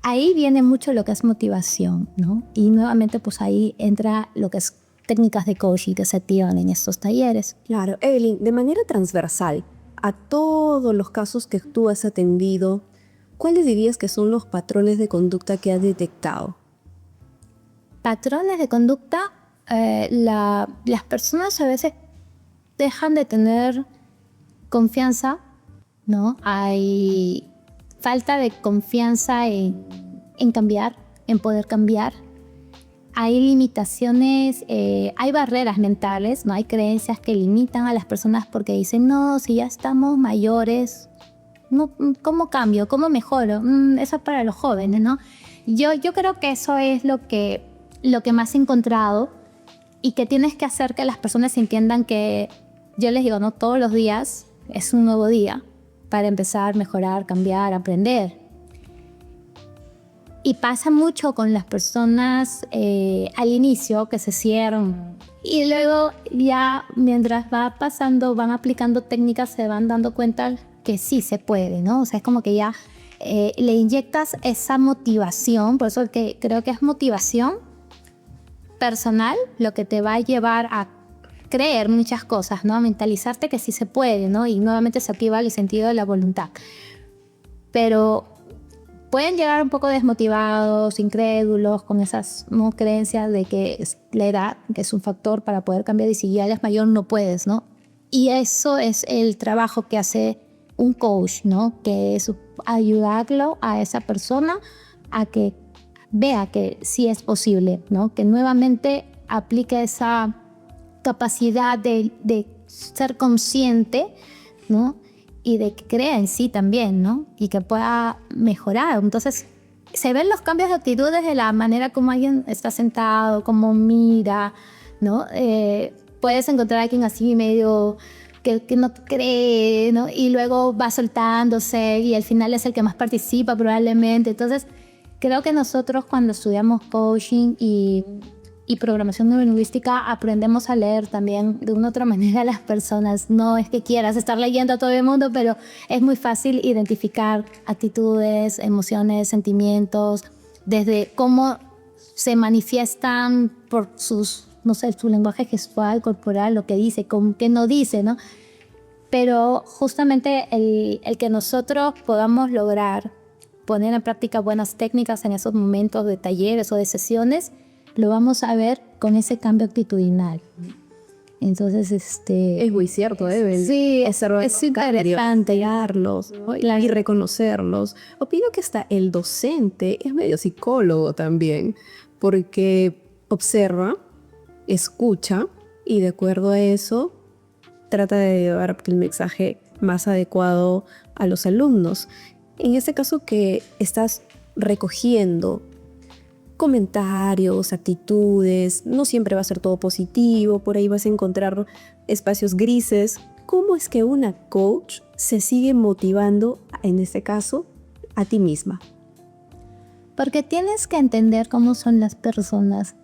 ahí viene mucho lo que es motivación, ¿no? Y nuevamente pues ahí entra lo que es técnicas de coaching que se activan en estos talleres. Claro, Evelyn, de manera transversal, a todos los casos que tú has atendido, ¿cuáles dirías que son los patrones de conducta que has detectado? Patrones de conducta, las personas a veces dejan de tener confianza, ¿no? Hay falta de confianza en cambiar, en poder cambiar. Hay limitaciones, hay barreras mentales, ¿no? Hay creencias que limitan a las personas porque dicen, no, si ya estamos mayores, no, ¿cómo cambio? ¿Cómo mejoro? Eso es para los jóvenes, ¿no? Yo creo que eso es lo que más he encontrado, y que tienes que hacer que las personas entiendan que, yo les digo, no, todos los días es un nuevo día para empezar, mejorar, cambiar, aprender. Y pasa mucho con las personas al inicio, que se cierran, y luego ya mientras va pasando, van aplicando técnicas, se van dando cuenta que sí se puede, ¿no? O sea, es como que ya le inyectas esa motivación. Por eso que creo que es motivación personal lo que te va a llevar a creer muchas cosas, ¿no? A mentalizarte que sí se puede, ¿no? Y nuevamente se activa el sentido de la voluntad. Pero pueden llegar un poco desmotivados, incrédulos, con esas, ¿no?, creencias de que es la edad, que es un factor para poder cambiar, y si ya eres mayor no puedes, ¿no? Y eso es el trabajo que hace un coach, ¿no? Que es ayudarlo a esa persona a que vea que sí es posible, ¿no? Que nuevamente aplique esa capacidad de ser consciente, ¿no? Y de que crea en sí también, ¿no? Y que pueda mejorar. Entonces, se ven los cambios de actitudes de la manera como alguien está sentado, como mira, ¿no? Puedes encontrar a alguien así medio que no cree, ¿no? Y luego va soltándose y al final es el que más participa probablemente. Entonces, creo que nosotros cuando estudiamos coaching y programación neurolingüística aprendemos a leer también de una otra manera a las personas. No es que quieras estar leyendo a todo el mundo, pero es muy fácil identificar actitudes, emociones, sentimientos, desde cómo se manifiestan por sus, no sé, su lenguaje gestual, corporal, lo que dice, con qué no dice, ¿no? Pero justamente el que nosotros podamos lograr poner en práctica buenas técnicas en esos momentos de talleres o de sesiones, lo vamos a ver con ese cambio actitudinal. Entonces, es muy cierto, Evel. Sí, es interesante. darlos, ¿no? Y reconocerlos. Opino que hasta el docente es medio psicólogo también, porque observa, escucha y de acuerdo a eso trata de llevar el mensaje más adecuado a los alumnos. En este caso que estás recogiendo comentarios, actitudes, no siempre va a ser todo positivo, por ahí vas a encontrar espacios grises. ¿Cómo es que una coach se sigue motivando, en este caso, a ti misma? Porque tienes que entender cómo son las personas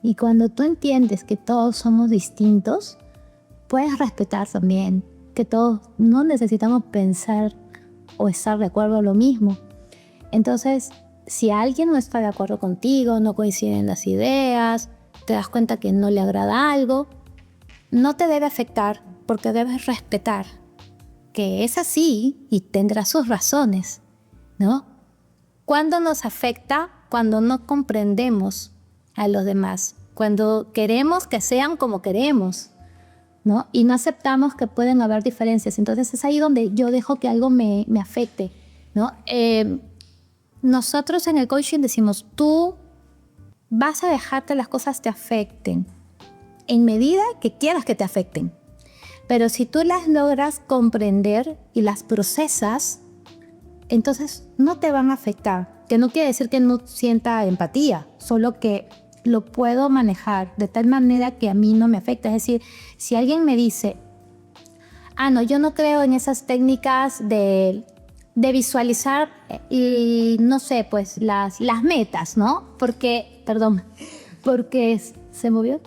y cuando tú entiendes que todos somos distintos, puedes respetar también que todos no necesitamos pensar o estar de acuerdo a lo mismo. Entonces, si alguien no está de acuerdo contigo, no coinciden las ideas, te das cuenta que no le agrada algo, no te debe afectar porque debes respetar que es así y tendrá sus razones, ¿no? ¿Cuándo nos afecta? Cuando no comprendemos a los demás, cuando queremos que sean como queremos, ¿no? Y no aceptamos que pueden haber diferencias. Entonces es ahí donde yo dejo que algo me afecte, ¿no? Nosotros en el coaching decimos, tú vas a dejar que las cosas te afecten en medida que quieras que te afecten. Pero si tú las logras comprender y las procesas, entonces no te van a afectar. Que no quiere decir que no sienta empatía, solo que lo puedo manejar de tal manera que a mí no me afecta. Es decir, si alguien me dice, no, yo no creo en esas técnicas de visualizar y no sé, pues las metas, ¿no? Porque se movió.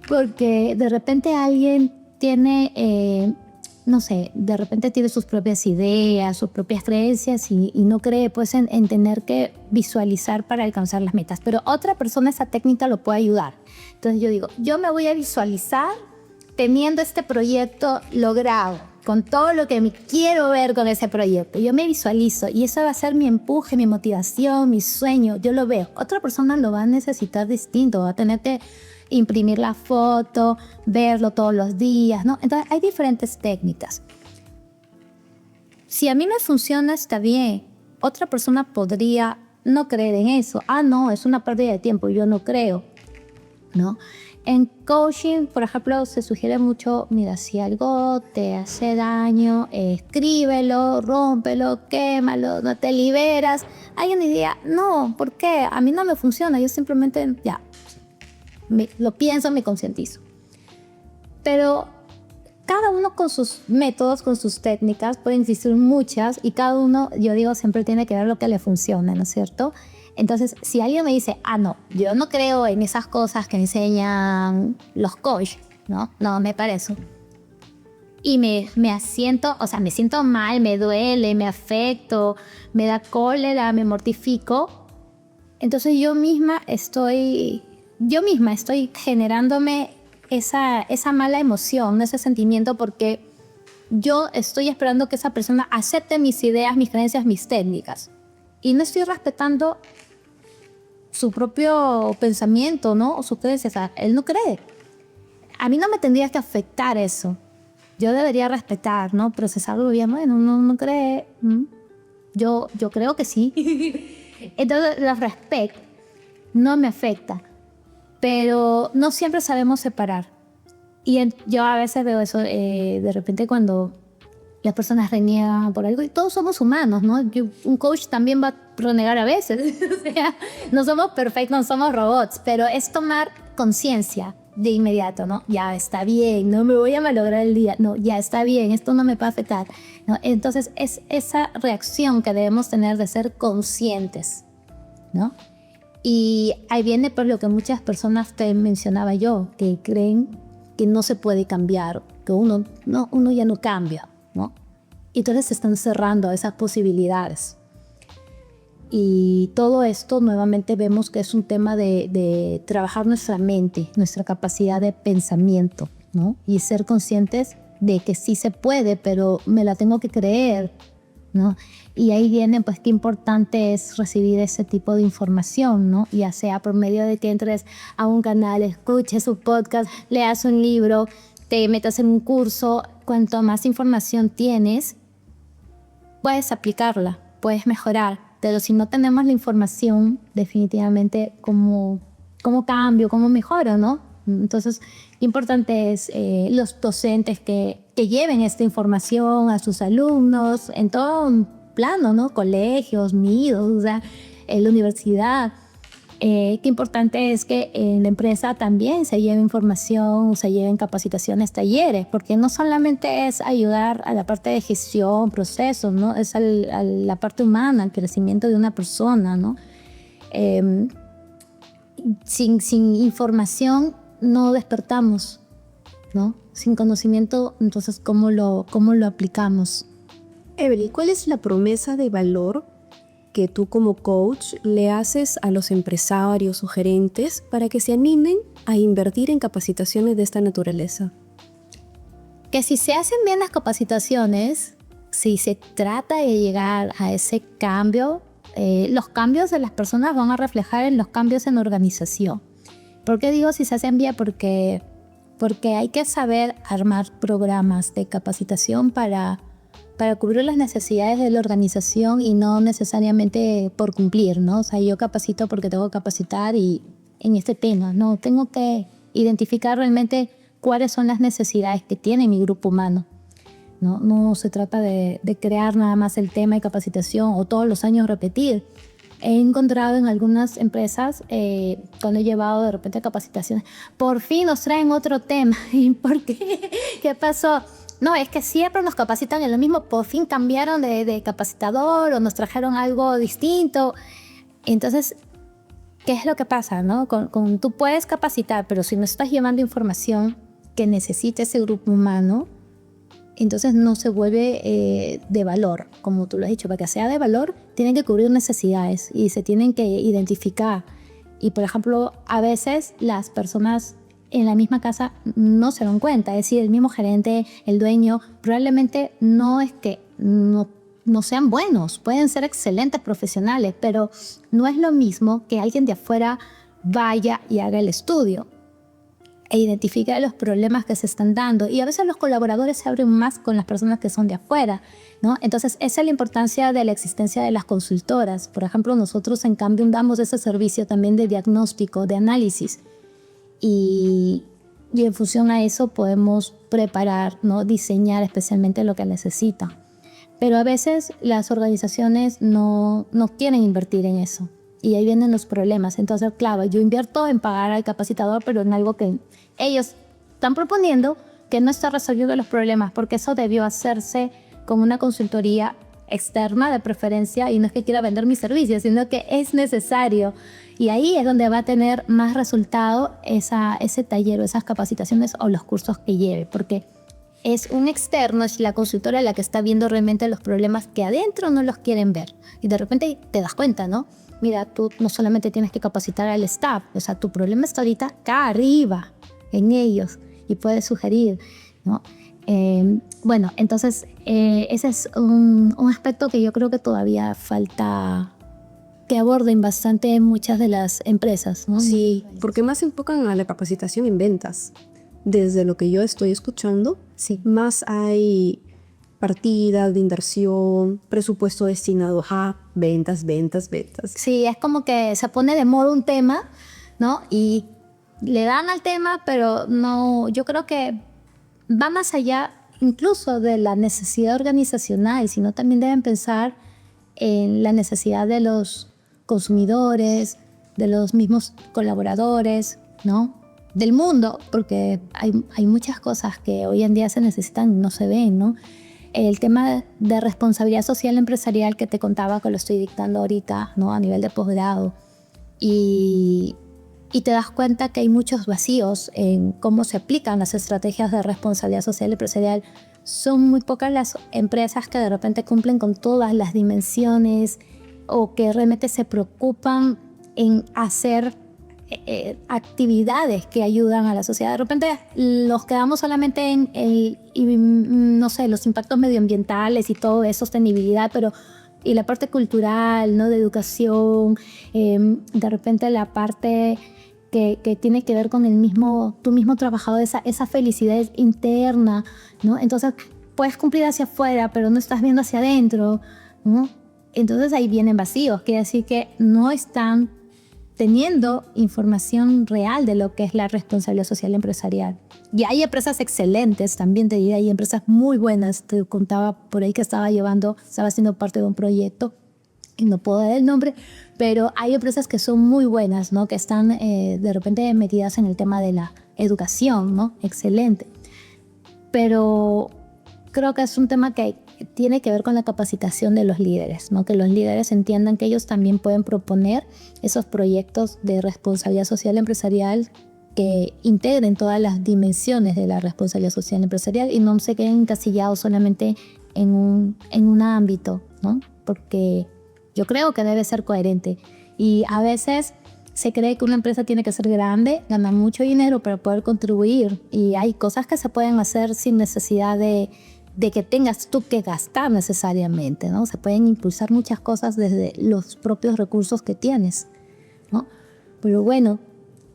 Porque de repente alguien tiene, no sé, de repente tiene sus propias ideas, sus propias creencias y no cree pues en tener que visualizar para alcanzar las metas. Pero otra persona esa técnica lo puede ayudar. Entonces yo digo, yo me voy a visualizar teniendo este proyecto logrado, con todo lo que me quiero ver con ese proyecto. Yo me visualizo y eso va a ser mi empuje, mi motivación, mi sueño. Yo lo veo. Otra persona lo va a necesitar distinto, va a tener que imprimir la foto, verlo todos los días, ¿no? Entonces hay diferentes técnicas. Si a mí me funciona, está bien. Otra persona podría no creer en eso. No, es una pérdida de tiempo, yo no creo, ¿no? En coaching, por ejemplo, se sugiere mucho, mira, si algo te hace daño, escríbelo, rómpelo, quémalo, no te liberas. Hay una idea, no, ¿por qué? A mí no me funciona, yo simplemente ya lo pienso, me concientizo. Pero cada uno con sus métodos, con sus técnicas, pueden existir muchas y cada uno, yo digo, siempre tiene que ver lo que le funciona, ¿no es cierto? Entonces, si alguien me dice, no, yo no creo en esas cosas que enseñan los coaches, ¿no? No, me parece. Y me asiento, o sea, me siento mal, me duele, me afecto, me da cólera, me mortifico. Entonces yo misma estoy generándome esa mala emoción, ese sentimiento, porque yo estoy esperando que esa persona acepte mis ideas, mis creencias, mis técnicas. Y no estoy respetando su propio pensamiento, ¿no? O sus creencias. O sea, él no cree. A mí no me tendría que afectar eso. Yo debería respetar, ¿no? Procesarlo bien. Bueno, no cree. Yo creo que sí. Entonces, lo respeto. No me afecta. Pero no siempre sabemos separar. Yo a veces veo eso, de repente cuando las personas reniegan por algo, y todos somos humanos, ¿no? Un coach también va a renegar a veces. O sea, no somos perfectos, no somos robots, pero es tomar conciencia de inmediato, ¿no? Ya está bien, no me voy a malograr el día, no, ya está bien, esto no me va a afectar, ¿no? Entonces es esa reacción que debemos tener de ser conscientes, ¿no? Y ahí viene por lo que muchas personas te mencionaba yo, que creen que no se puede cambiar, que uno ya no cambia, ¿no? Y entonces se están cerrando esas posibilidades. Y todo esto nuevamente vemos que es un tema de trabajar nuestra mente, nuestra capacidad de pensamiento, ¿no? Y ser conscientes de que sí se puede, pero me la tengo que creer, ¿no? Y ahí viene, pues, qué importante es recibir ese tipo de información, ¿no? Ya sea por medio de que entres a un canal, escuches un podcast, leas un libro, te metas en un curso. Cuanto más información tienes, puedes aplicarla, puedes mejorar. Pero si no tenemos la información, definitivamente, ¿cómo cambio, cómo mejoro, no? Entonces, importante es los docentes que lleven esta información a sus alumnos en todo un plano, ¿no? Colegios, nidos, o sea, en la universidad. Qué importante es que en la empresa también se lleve información, se lleven capacitaciones, talleres, porque no solamente es ayudar a la parte de gestión, procesos, ¿no? Es a la parte humana, al crecimiento de una persona, ¿no? Sin información no despertamos, ¿no? Sin conocimiento, entonces, ¿cómo lo aplicamos? Evelyn, ¿cuál es la promesa de valor que tú como coach le haces a los empresarios o gerentes para que se animen a invertir en capacitaciones de esta naturaleza? Que si se hacen bien las capacitaciones, si se trata de llegar a ese cambio, los cambios de las personas van a reflejar en los cambios en la organización. ¿Por qué digo si se hacen bien? Porque hay que saber armar programas de capacitación para cubrir las necesidades de la organización y no necesariamente por cumplir, ¿no? O sea, yo capacito porque tengo que capacitar y en este tema, no, tengo que identificar realmente cuáles son las necesidades que tiene mi grupo humano. No se trata de crear nada más el tema de capacitación o todos los años repetir. He encontrado en algunas empresas, cuando he llevado de repente capacitaciones, por fin nos traen otro tema. ¿Y por qué? ¿Qué pasó? No, es que siempre nos capacitan en lo mismo, por fin cambiaron de capacitador o nos trajeron algo distinto. Entonces, ¿qué es lo que pasa, no? Tú puedes capacitar, pero si no estás llevando información que necesita ese grupo humano, entonces no se vuelve de valor, como tú lo has dicho. Para que sea de valor, tienen que cubrir necesidades y se tienen que identificar. Y, por ejemplo, a veces las personas en la misma casa no se dan cuenta. Es decir, el mismo gerente, el dueño, probablemente no es que no sean buenos, pueden ser excelentes profesionales, pero no es lo mismo que alguien de afuera vaya y haga el estudio e identifique los problemas que se están dando. Y a veces los colaboradores se abren más con las personas que son de afuera, ¿no? Entonces, esa es la importancia de la existencia de las consultoras. Por ejemplo, nosotros, en cambio, damos ese servicio también de diagnóstico, de análisis. Y en función a eso podemos preparar, ¿no? Diseñar especialmente lo que necesitan. Pero a veces las organizaciones no quieren invertir en eso. Y ahí vienen los problemas. Entonces, claro, yo invierto en pagar al capacitador, pero en algo que ellos están proponiendo que no está resolviendo los problemas, porque eso debió hacerse con una consultoría externa de preferencia, y no es que quiera vender mis servicios, sino que es necesario. Y ahí es donde va a tener más resultado ese taller o esas capacitaciones o los cursos que lleve, porque es un externo, es la consultora la que está viendo realmente los problemas que adentro no los quieren ver. Y de repente te das cuenta, ¿no? Mira, tú no solamente tienes que capacitar al staff, o sea, tu problema está ahorita acá arriba, en ellos, y puedes sugerir, ¿no? Bueno, entonces ese es un aspecto que yo creo que todavía falta que aborden bastante en muchas de las empresas, ¿no? Sí, porque más se enfocan a la capacitación en ventas. Desde lo que yo estoy escuchando, Sí. más hay partidas de inversión, presupuesto destinado a ventas. Sí, es como que se pone de moda un tema, ¿no? Y le dan al tema, pero no, yo creo que va más allá incluso de la necesidad organizacional, sino también deben pensar en la necesidad de los consumidores, de los mismos colaboradores, ¿no? Del mundo, porque hay muchas cosas que hoy en día se necesitan y no se ven, ¿no? El tema de responsabilidad social empresarial que te contaba, que lo estoy dictando ahorita, ¿no? A nivel de posgrado. Y te das cuenta que hay muchos vacíos en cómo se aplican las estrategias de responsabilidad social empresarial. Son muy pocas las empresas que de repente cumplen con todas las dimensiones o que realmente se preocupan en hacer actividades que ayudan a la sociedad. De repente nos quedamos solamente no sé, los impactos medioambientales y todo eso, sostenibilidad, pero y la parte cultural, ¿no? De educación, de repente la parte que tiene que ver con tu mismo trabajador, esa felicidad interna, ¿no? Entonces puedes cumplir hacia afuera, pero no estás viendo hacia adentro, ¿no? Entonces ahí vienen vacíos, quiere decir que no están teniendo información real de lo que es la responsabilidad social empresarial. Y hay empresas excelentes, también te diré, hay empresas muy buenas. Te contaba por ahí que estaba haciendo parte de un proyecto, y no puedo dar el nombre, pero hay empresas que son muy buenas, ¿no? Que están de repente metidas en el tema de la educación, ¿no? Excelente. Pero creo que es un tema que tiene que ver con la capacitación de los líderes, ¿no? Que los líderes entiendan que ellos también pueden proponer esos proyectos de responsabilidad social empresarial que integren todas las dimensiones de la responsabilidad social empresarial y no se queden encasillados solamente en un ámbito, ¿no? Porque yo creo que debe ser coherente. Y a veces se cree que una empresa tiene que ser grande, ganar mucho dinero para poder contribuir. Y hay cosas que se pueden hacer sin necesidad de que tengas tú que gastar necesariamente, ¿no? Se pueden impulsar muchas cosas desde los propios recursos que tienes, ¿no? Pero bueno,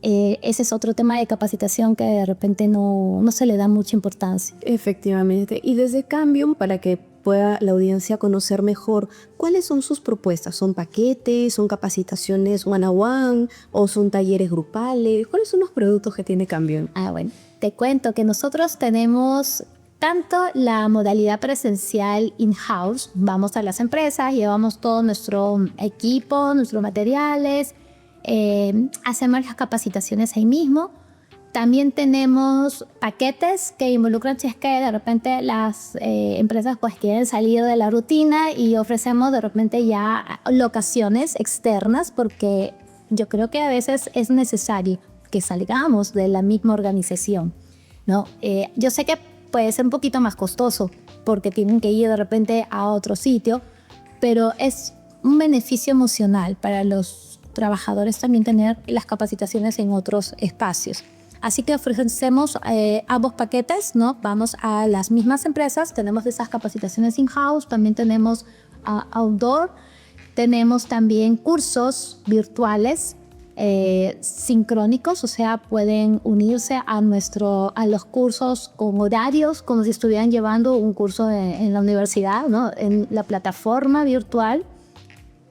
ese es otro tema de capacitación que de repente no se le da mucha importancia. Efectivamente. Y desde Cambium, para que pueda la audiencia conocer mejor, ¿cuáles son sus propuestas? ¿Son paquetes? ¿Son capacitaciones one-on-one? ¿O son talleres grupales? ¿Cuáles son los productos que tiene Cambium? Bueno, te cuento que nosotros tenemos tanto la modalidad presencial in-house, vamos a las empresas, llevamos todo nuestro equipo, nuestros materiales, hacemos las capacitaciones ahí mismo. También tenemos paquetes que involucran, si es que de repente las empresas pues quieren salir de la rutina, y ofrecemos de repente ya locaciones externas, porque yo creo que a veces es necesario que salgamos de la misma organización, ¿no? Yo sé que puede ser un poquito más costoso porque tienen que ir de repente a otro sitio, pero es un beneficio emocional para los trabajadores también tener las capacitaciones en otros espacios. Así que ofrecemos ambos paquetes, ¿no? Vamos a las mismas empresas, tenemos esas capacitaciones in-house, también tenemos outdoor, tenemos también cursos virtuales sincrónicos, o sea, pueden unirse a los cursos con horarios, como si estuvieran llevando un curso en la universidad, ¿no? En la plataforma virtual.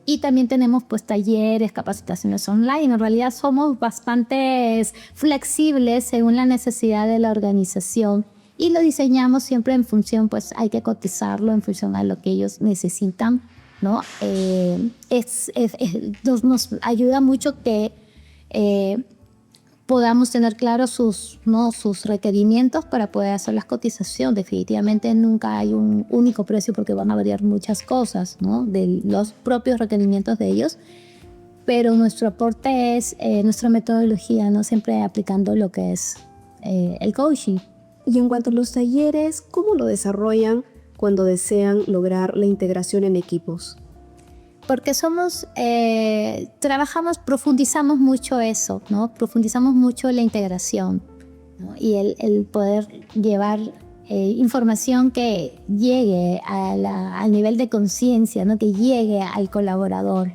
Y también tenemos pues talleres, capacitaciones online. En realidad somos bastante flexibles según la necesidad de la organización, y lo diseñamos siempre en función, pues hay que cotizarlo en función a lo que ellos necesitan, ¿no? Nos ayuda mucho que podamos tener claros sus requerimientos para poder hacer la cotización. Definitivamente nunca hay un único precio porque van a variar muchas cosas, ¿no? De los propios requerimientos de ellos. Pero nuestro aporte es nuestra metodología, ¿no? Siempre aplicando lo que es el coaching. Y en cuanto a los talleres, ¿cómo lo desarrollan cuando desean lograr la integración en equipos? Porque profundizamos mucho eso, ¿no? Profundizamos mucho la integración, ¿no? Y el poder llevar información que llegue al nivel de conciencia, ¿no? Que llegue al colaborador.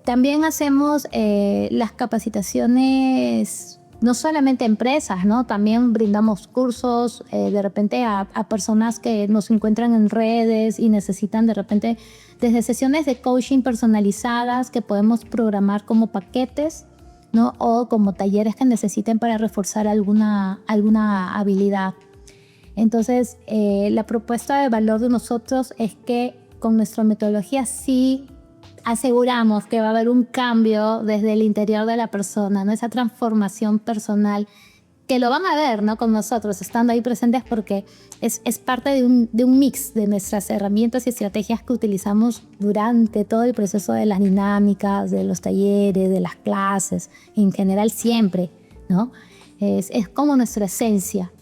También hacemos las capacitaciones, no solamente a empresas, ¿no? También brindamos cursos de repente a personas que nos encuentran en redes y necesitan de repente desde sesiones de coaching personalizadas que podemos programar como paquetes, ¿no? O como talleres que necesiten para reforzar alguna habilidad. Entonces, la propuesta de valor de nosotros es que con nuestra metodología sí aseguramos que va a haber un cambio desde el interior de la persona, ¿no? Esa transformación personal que lo van a ver, ¿no? Con nosotros, estando ahí presentes, porque es parte de un mix de nuestras herramientas y estrategias que utilizamos durante todo el proceso de las dinámicas, de los talleres, de las clases, en general siempre, ¿no? Es como nuestra esencia.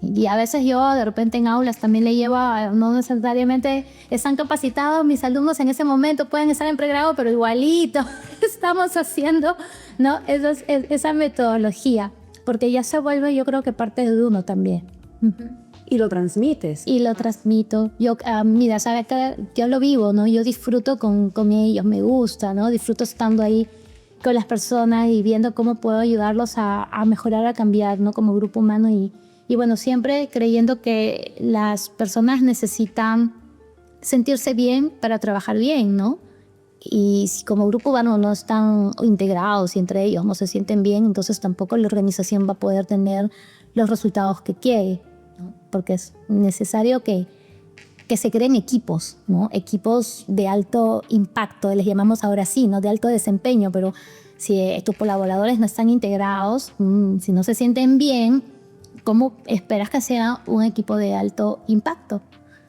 Y a veces yo de repente en aulas también le llevo, no necesariamente están capacitados mis alumnos en ese momento, pueden estar en pregrado, pero igualito estamos haciendo, ¿no? Esa metodología, porque ya se vuelve, yo creo que parte de uno también. Y lo transmites. Y lo transmito. Yo, mira, sabes que yo lo vivo, ¿no? Yo disfruto con ellos, me gusta, ¿no? Disfruto estando ahí con las personas y viendo cómo puedo ayudarlos a mejorar, a cambiar, ¿no? Como grupo humano y bueno, siempre creyendo que las personas necesitan sentirse bien para trabajar bien, ¿no? Y si como grupo humano no están integrados y entre ellos no se sienten bien, entonces tampoco la organización va a poder tener los resultados que quiere, ¿no? Porque es necesario que se creen equipos, ¿no? Equipos de alto impacto, les llamamos ahora sí, ¿no? De alto desempeño, pero si tus colaboradores no están integrados, si no se sienten bien, ¿cómo esperas que sea un equipo de alto impacto?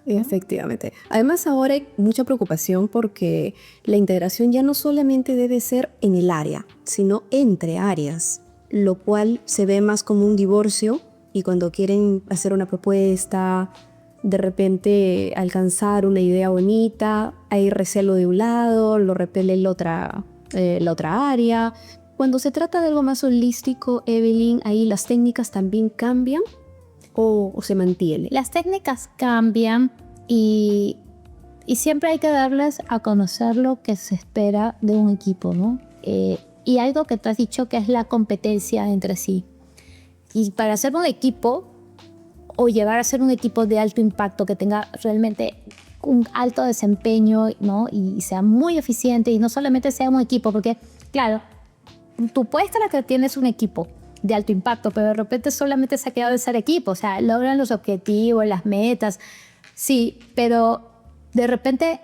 Efectivamente. Además, ahora hay mucha preocupación porque la integración ya no solamente debe ser en el área, sino entre áreas, lo cual se ve más como un divorcio y cuando quieren hacer una propuesta, de repente alcanzar una idea bonita, hay recelo de un lado, lo repele la otra área. Cuando se trata de algo más holístico, Evelyn, ahí las técnicas también cambian o se mantienen. Las técnicas cambian y siempre hay que darles a conocer lo que se espera de un equipo, ¿no? Y algo que tú has dicho que es la competencia entre sí. Y para hacer un equipo o llegar a ser un equipo de alto impacto que tenga realmente un alto desempeño, ¿no? Y sea muy eficiente y no solamente sea un equipo, porque claro, tú puedes creer que tienes un equipo de alto impacto, pero de repente solamente se ha quedado de ser equipo, o sea, logran los objetivos, las metas, sí, pero de repente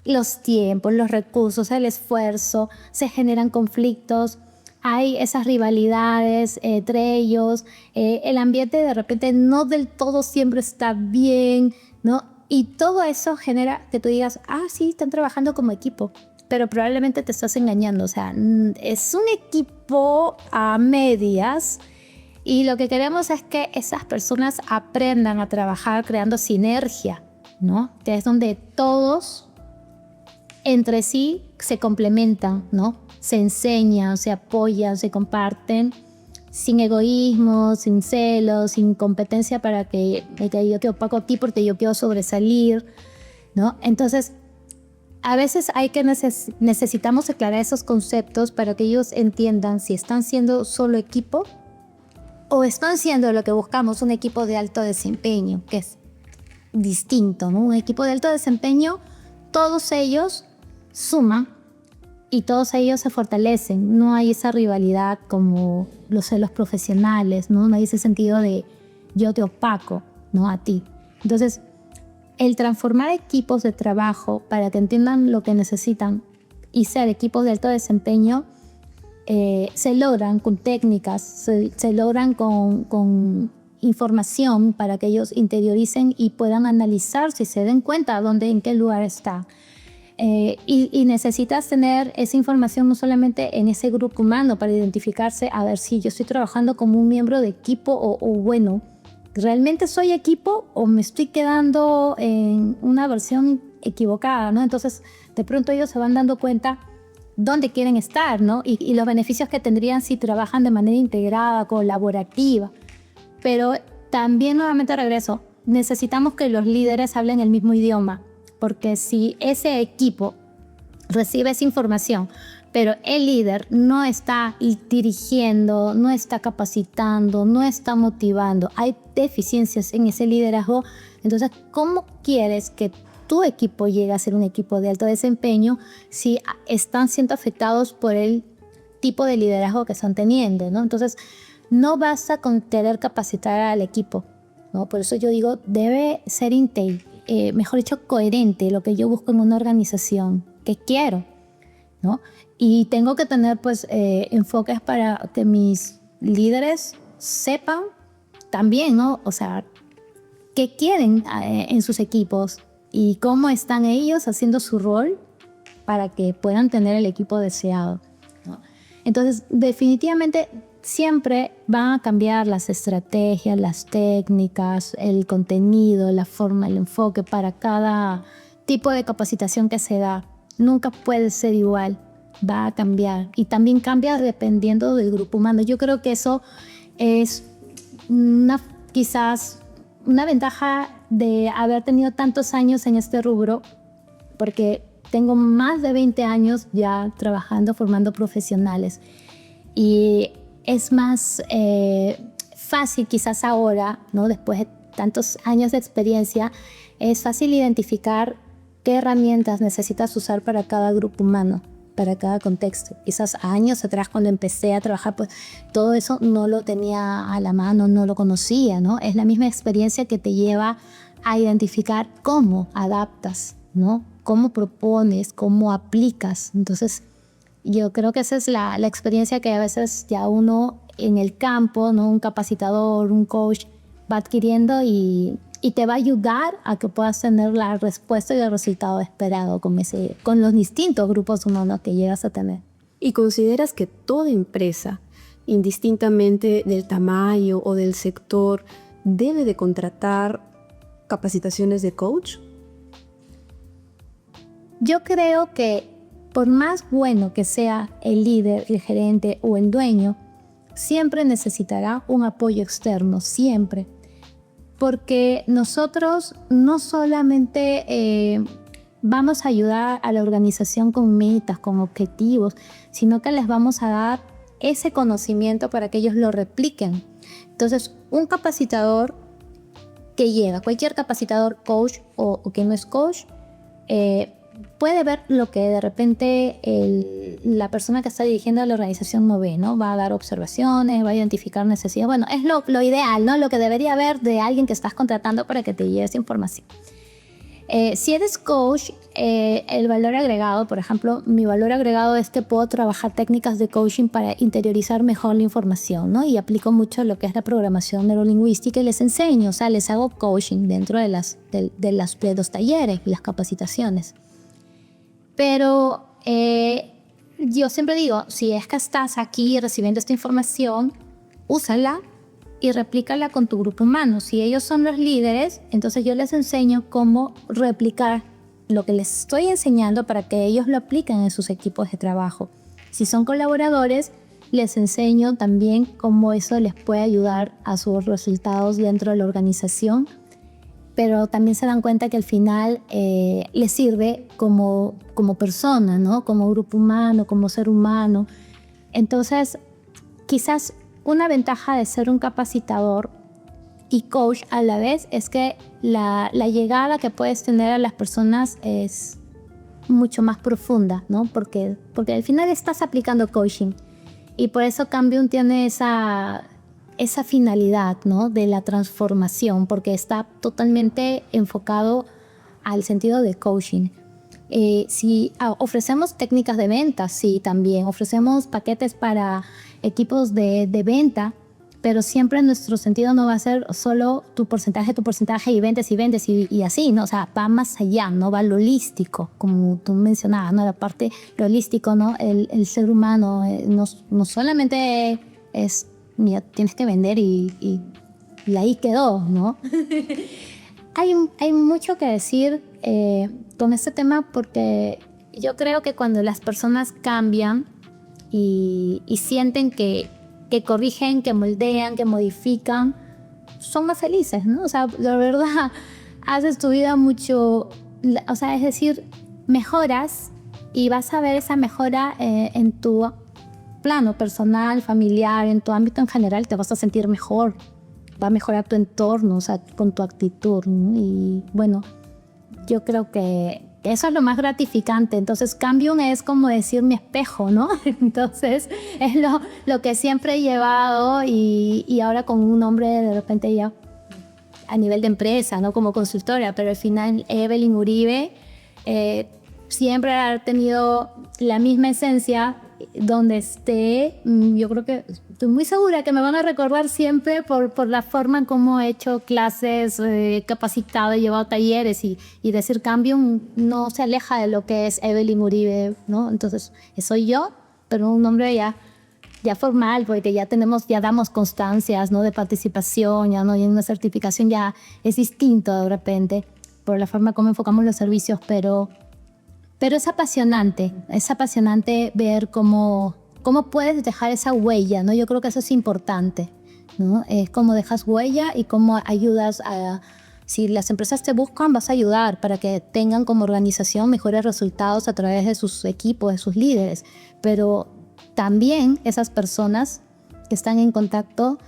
los tiempos, los recursos, el esfuerzo, se generan conflictos, hay esas rivalidades entre ellos, el ambiente de repente no del todo siempre está bien, ¿no? Y todo eso genera que tú digas, sí, están trabajando como equipo, pero probablemente te estás engañando, o sea, es un equipo a medias y lo que queremos es que esas personas aprendan a trabajar creando sinergia, ¿no? Que es donde todos entre sí se complementan, ¿no? Se enseñan, se apoyan, se comparten, sin egoísmo, sin celos, sin competencia para que yo te opaco a ti porque yo quiero sobresalir, ¿no? Entonces, a veces necesitamos aclarar esos conceptos para que ellos entiendan si están siendo solo equipo o están siendo lo que buscamos, un equipo de alto desempeño, que es distinto, ¿no? Un equipo de alto desempeño, todos ellos suman y todos ellos se fortalecen. No hay esa rivalidad como los celos profesionales, ¿no? No hay ese sentido de yo te opaco, ¿no? A ti. Entonces, el transformar equipos de trabajo para que entiendan lo que necesitan y ser equipos de alto desempeño se logran con técnicas, se logran con información para que ellos interioricen y puedan analizar si se den cuenta dónde, en qué lugar está. Y necesitas tener esa información no solamente en ese grupo humano para identificarse, a ver si yo estoy trabajando como un miembro de equipo o bueno, ¿realmente soy equipo o me estoy quedando en una versión equivocada, ¿no? Entonces, de pronto ellos se van dando cuenta dónde quieren estar, ¿no? Y los beneficios que tendrían si trabajan de manera integrada, colaborativa. Pero también, nuevamente regreso, necesitamos que los líderes hablen el mismo idioma, porque si ese equipo recibe esa información, pero el líder no está dirigiendo, no está capacitando, no está motivando, hay deficiencias en ese liderazgo, entonces, ¿cómo quieres que tu equipo llegue a ser un equipo de alto desempeño si están siendo afectados por el tipo de liderazgo que están teniendo, ¿no? Entonces, no basta con querer capacitar al equipo, ¿no? Por eso yo digo, debe ser mejor dicho, coherente lo que yo busco en una organización, que quiero, ¿no? Y tengo que tener, pues, enfoques para que mis líderes sepan también, ¿no? O sea, qué quieren en sus equipos y cómo están ellos haciendo su rol para que puedan tener el equipo deseado, ¿no? Entonces, definitivamente siempre van a cambiar las estrategias, las técnicas, el contenido, la forma, el enfoque para cada tipo de capacitación que se da. Nunca puede ser igual, va a cambiar. Y también cambia dependiendo del grupo humano. Yo creo que eso es quizás una ventaja de haber tenido tantos años en este rubro, porque tengo más de 20 años ya trabajando, formando profesionales. Y es más fácil quizás ahora, ¿no? Después de tantos años de experiencia, es fácil identificar qué herramientas necesitas usar para cada grupo humano, para cada contexto. Quizás años atrás, cuando empecé a trabajar, pues todo eso no lo tenía a la mano, no lo conocía, ¿no? Es la misma experiencia que te lleva a identificar cómo adaptas, ¿no? Cómo propones, cómo aplicas. Entonces, yo creo que esa es la experiencia que a veces ya uno en el campo, ¿no? Un capacitador, un coach va adquiriendo y te va a ayudar a que puedas tener la respuesta y el resultado esperado con los distintos grupos humanos que llegas a tener. ¿Y consideras que toda empresa, indistintamente del tamaño o del sector, debe de contratar capacitaciones de coach? Yo creo que por más bueno que sea el líder, el gerente o el dueño, siempre necesitará un apoyo externo, siempre. Porque nosotros no solamente vamos a ayudar a la organización con metas, con objetivos, sino que les vamos a dar ese conocimiento para que ellos lo repliquen. Entonces, un capacitador que llega, cualquier capacitador, coach o que no es coach, puede ver lo que de repente la persona que está dirigiendo la organización no ve, ¿no? Va a dar observaciones, va a identificar necesidades. Bueno, es lo ideal, ¿no? Lo que debería haber de alguien que estás contratando para que te lleve esa información. Si eres coach, el valor agregado, por ejemplo, mi valor agregado es que puedo trabajar técnicas de coaching para interiorizar mejor la información, ¿no? Y aplico mucho lo que es la programación neurolingüística y les enseño, o sea, les hago coaching dentro de los talleres y las capacitaciones. Pero yo siempre digo, si es que estás aquí recibiendo esta información, úsala y replícala con tu grupo humano. Si ellos son los líderes, entonces yo les enseño cómo replicar lo que les estoy enseñando para que ellos lo apliquen en sus equipos de trabajo. Si son colaboradores, les enseño también cómo eso les puede ayudar a sus resultados dentro de la organización, pero también se dan cuenta que al final les sirve como persona, ¿no? Como grupo humano, como ser humano. Entonces, quizás una ventaja de ser un capacitador y coach a la vez es que la llegada que puedes tener a las personas es mucho más profunda, ¿no? Porque al final estás aplicando coaching y por eso Cambium tiene esa finalidad, ¿no? De la transformación, porque está totalmente enfocado al sentido de coaching. Si ofrecemos técnicas de venta, sí, también ofrecemos paquetes para equipos de venta, pero siempre nuestro sentido no va a ser solo tu porcentaje y vendes y así, ¿no? O sea, va más allá, ¿no? Va lo holístico, como tú mencionabas, ¿no? La parte lo holístico, ¿no? El ser humano no solamente es, mira, tienes que vender y ahí quedó, ¿no? Hay mucho que decir con este tema porque yo creo que cuando las personas cambian y sienten que corrigen, que moldean, que modifican, son más felices, ¿no? O sea, la verdad, haces tu vida mucho, o sea, es decir, mejoras y vas a ver esa mejora en tu plano personal, familiar, en tu ámbito en general, te vas a sentir mejor, va a mejorar tu entorno, o sea, con tu actitud, ¿no? Y bueno, yo creo que Eso es lo más gratificante. Entonces, Cambium es como decir mi espejo, ¿no? Entonces, es lo que siempre he llevado y ahora con un nombre de repente ya a nivel de empresa, ¿no? Como consultora, pero al final Evelyn Uribe siempre ha tenido la misma esencia donde esté. Yo creo que estoy muy segura que me van a recordar siempre por la forma en cómo he hecho clases, capacitado, he llevado talleres y decir Cambium no se aleja de lo que es Evelyn Uribe, ¿no? Entonces, soy yo, pero un nombre ya formal, porque ya damos constancias, ¿no? De participación, ya no, y en una certificación ya es distinto de repente por la forma como enfocamos los servicios, pero es apasionante ver cómo puedes dejar esa huella, ¿no? Yo creo que eso es importante, ¿no? Es cómo dejas huella y cómo ayudas si las empresas te buscan, vas a ayudar para que tengan como organización mejores resultados a través de sus equipos, de sus líderes, pero también esas personas que están en contacto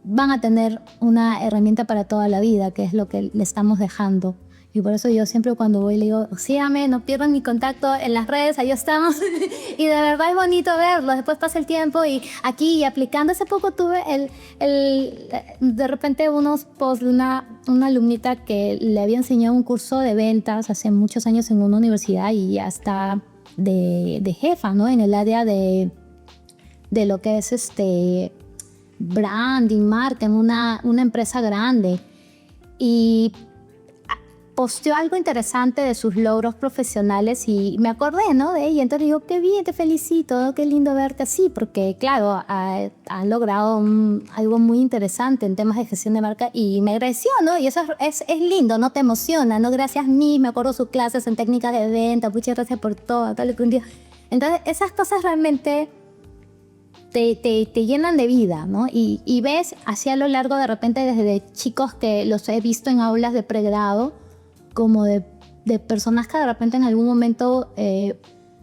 van a tener una herramienta para toda la vida, que es lo que le estamos dejando. Y por eso yo siempre cuando voy le digo, síganme, no pierdan mi contacto en las redes, ahí estamos. Y de verdad es bonito verlo. Después pasa el tiempo y aquí aplicando. Hace poco tuve de repente unos posts de una alumnita que le había enseñado un curso de ventas hace muchos años en una universidad y ya está de jefa, ¿no? En el área de lo que es branding, marca, en una empresa grande. Y posteó algo interesante de sus logros profesionales y me acordé, ¿no? De ella. Entonces digo, qué bien, te felicito, qué lindo verte así, porque claro, han logrado algo muy interesante en temas de gestión de marca y me agradeció, ¿no? Y eso es lindo, ¿no? Te emociona, ¿no? Gracias a mí, me acuerdo sus clases en técnicas de venta, muchas gracias por todo, tal y que un día. Entonces, esas cosas realmente te llenan de vida, ¿no? Y ves así a lo largo de repente desde chicos que los he visto en aulas de pregrado, como de personas que de repente en algún momento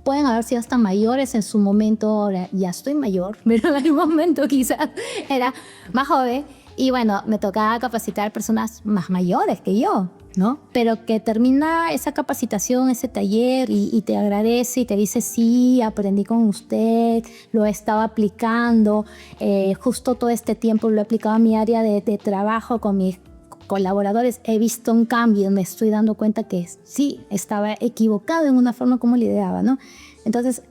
pueden haber sido hasta mayores en su momento. Ahora ya estoy mayor, pero en algún momento quizás era más joven. Y bueno, me tocaba capacitar personas más mayores que yo, ¿no? Pero que termina esa capacitación, ese taller y te agradece y te dice, sí, aprendí con usted, lo he estado aplicando, justo todo este tiempo lo he aplicado a mi área de trabajo con mis colaboradores, he visto un cambio, me estoy dando cuenta que sí, estaba equivocado en una forma como lideraba, ¿no? Entonces,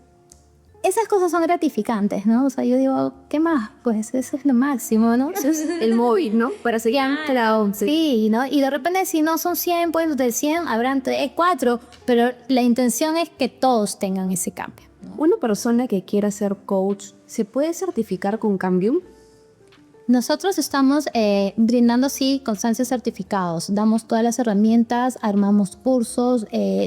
esas cosas son gratificantes, ¿no? O sea, yo digo, ¿qué más? Pues eso es lo máximo, ¿no? Eso es el móvil, ¿no? Para seguir la 11. Sí, ¿no? Y de repente si no son 100, pues de 100 habrán 4, pero la intención es que todos tengan ese cambio, ¿no? Una persona que quiera ser coach, ¿se puede certificar con Cambium? Nosotros estamos brindando, sí, constancias certificados. Damos todas las herramientas, armamos cursos,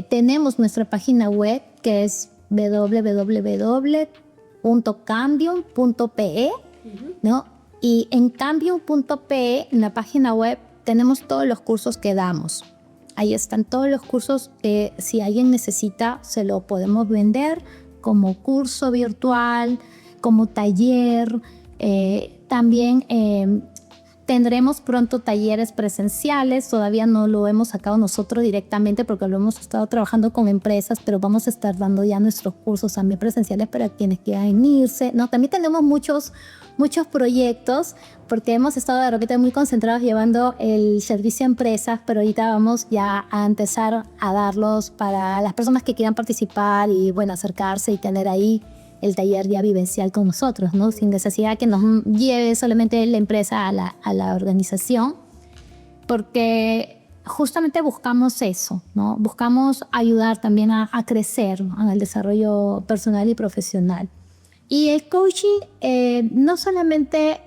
tenemos nuestra página web que es www.cambium.pe, ¿no? Y en cambium.pe, en la página web, tenemos todos los cursos que damos. Ahí están todos los cursos que si alguien necesita, se lo podemos vender como curso virtual, como taller. También tendremos pronto talleres presenciales, todavía no lo hemos sacado nosotros directamente porque lo hemos estado trabajando con empresas, pero vamos a estar dando ya nuestros cursos también presenciales para quienes quieran irse, ¿no? También tenemos muchos proyectos porque hemos estado de repente muy concentrados llevando el servicio a empresas, pero ahorita vamos ya a empezar a darlos para las personas que quieran participar y bueno, acercarse y tener ahí el taller ya vivencial con nosotros, ¿no? Sin necesidad que nos lleve solamente la empresa a la organización, porque justamente buscamos eso, ¿no? Buscamos ayudar también a crecer, ¿no? En el desarrollo personal y profesional. Y el coaching no solamente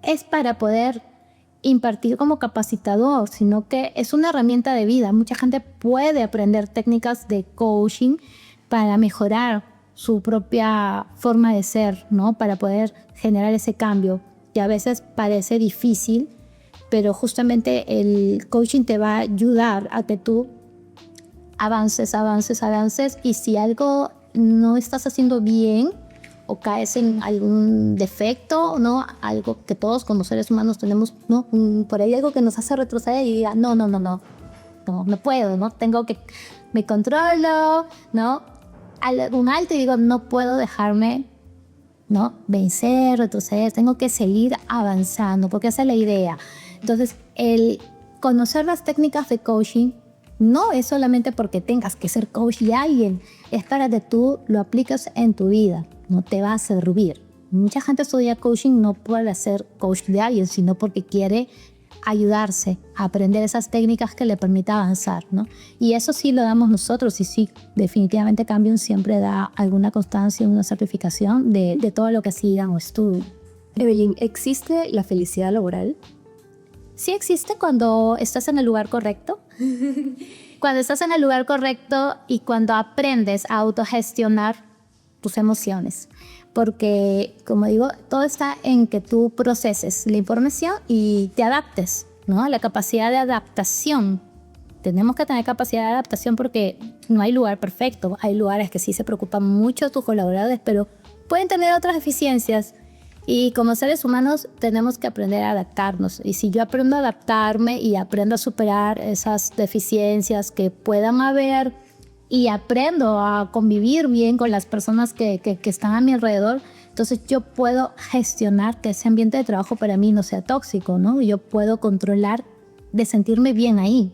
es para poder impartir como capacitador, sino que es una herramienta de vida. Mucha gente puede aprender técnicas de coaching para mejorar su propia forma de ser, ¿no? Para poder generar ese cambio que a veces parece difícil, pero justamente el coaching te va a ayudar a que tú avances y si algo no estás haciendo bien o caes en algún defecto, ¿no? Algo que todos como seres humanos tenemos, ¿no? Por ahí algo que nos hace retroceder y diga, no, no puedo, ¿no? Me controlo, ¿no? Un alto y digo, no puedo dejarme, ¿no? Vencer, retroceder, tengo que seguir avanzando, porque esa es la idea. Entonces, el conocer las técnicas de coaching no es solamente porque tengas que ser coach de alguien, es para que tú lo apliques en tu vida, no te va a servir. Mucha gente estudia coaching no por ser coach de alguien, sino porque quiere ayudarse a aprender esas técnicas que le permita avanzar, ¿no? Y eso sí lo damos nosotros, y sí, definitivamente Cambium siempre da alguna constancia, una certificación de todo lo que sigan o estudien. Evelyn, ¿existe la felicidad laboral? Sí existe cuando estás en el lugar correcto. Cuando estás en el lugar correcto y cuando aprendes a autogestionar tus emociones. Porque, como digo, todo está en que tú proceses la información y te adaptes, ¿no? La capacidad de adaptación. Tenemos que tener capacidad de adaptación porque no hay lugar perfecto. Hay lugares que sí se preocupan mucho de tus colaboradores, pero pueden tener otras deficiencias. Y como seres humanos tenemos que aprender a adaptarnos. Y si yo aprendo a adaptarme y aprendo a superar esas deficiencias que puedan haber y aprendo a convivir bien con las personas que están a mi alrededor, entonces yo puedo gestionar que ese ambiente de trabajo para mí no sea tóxico, ¿no? Yo puedo controlar de sentirme bien ahí,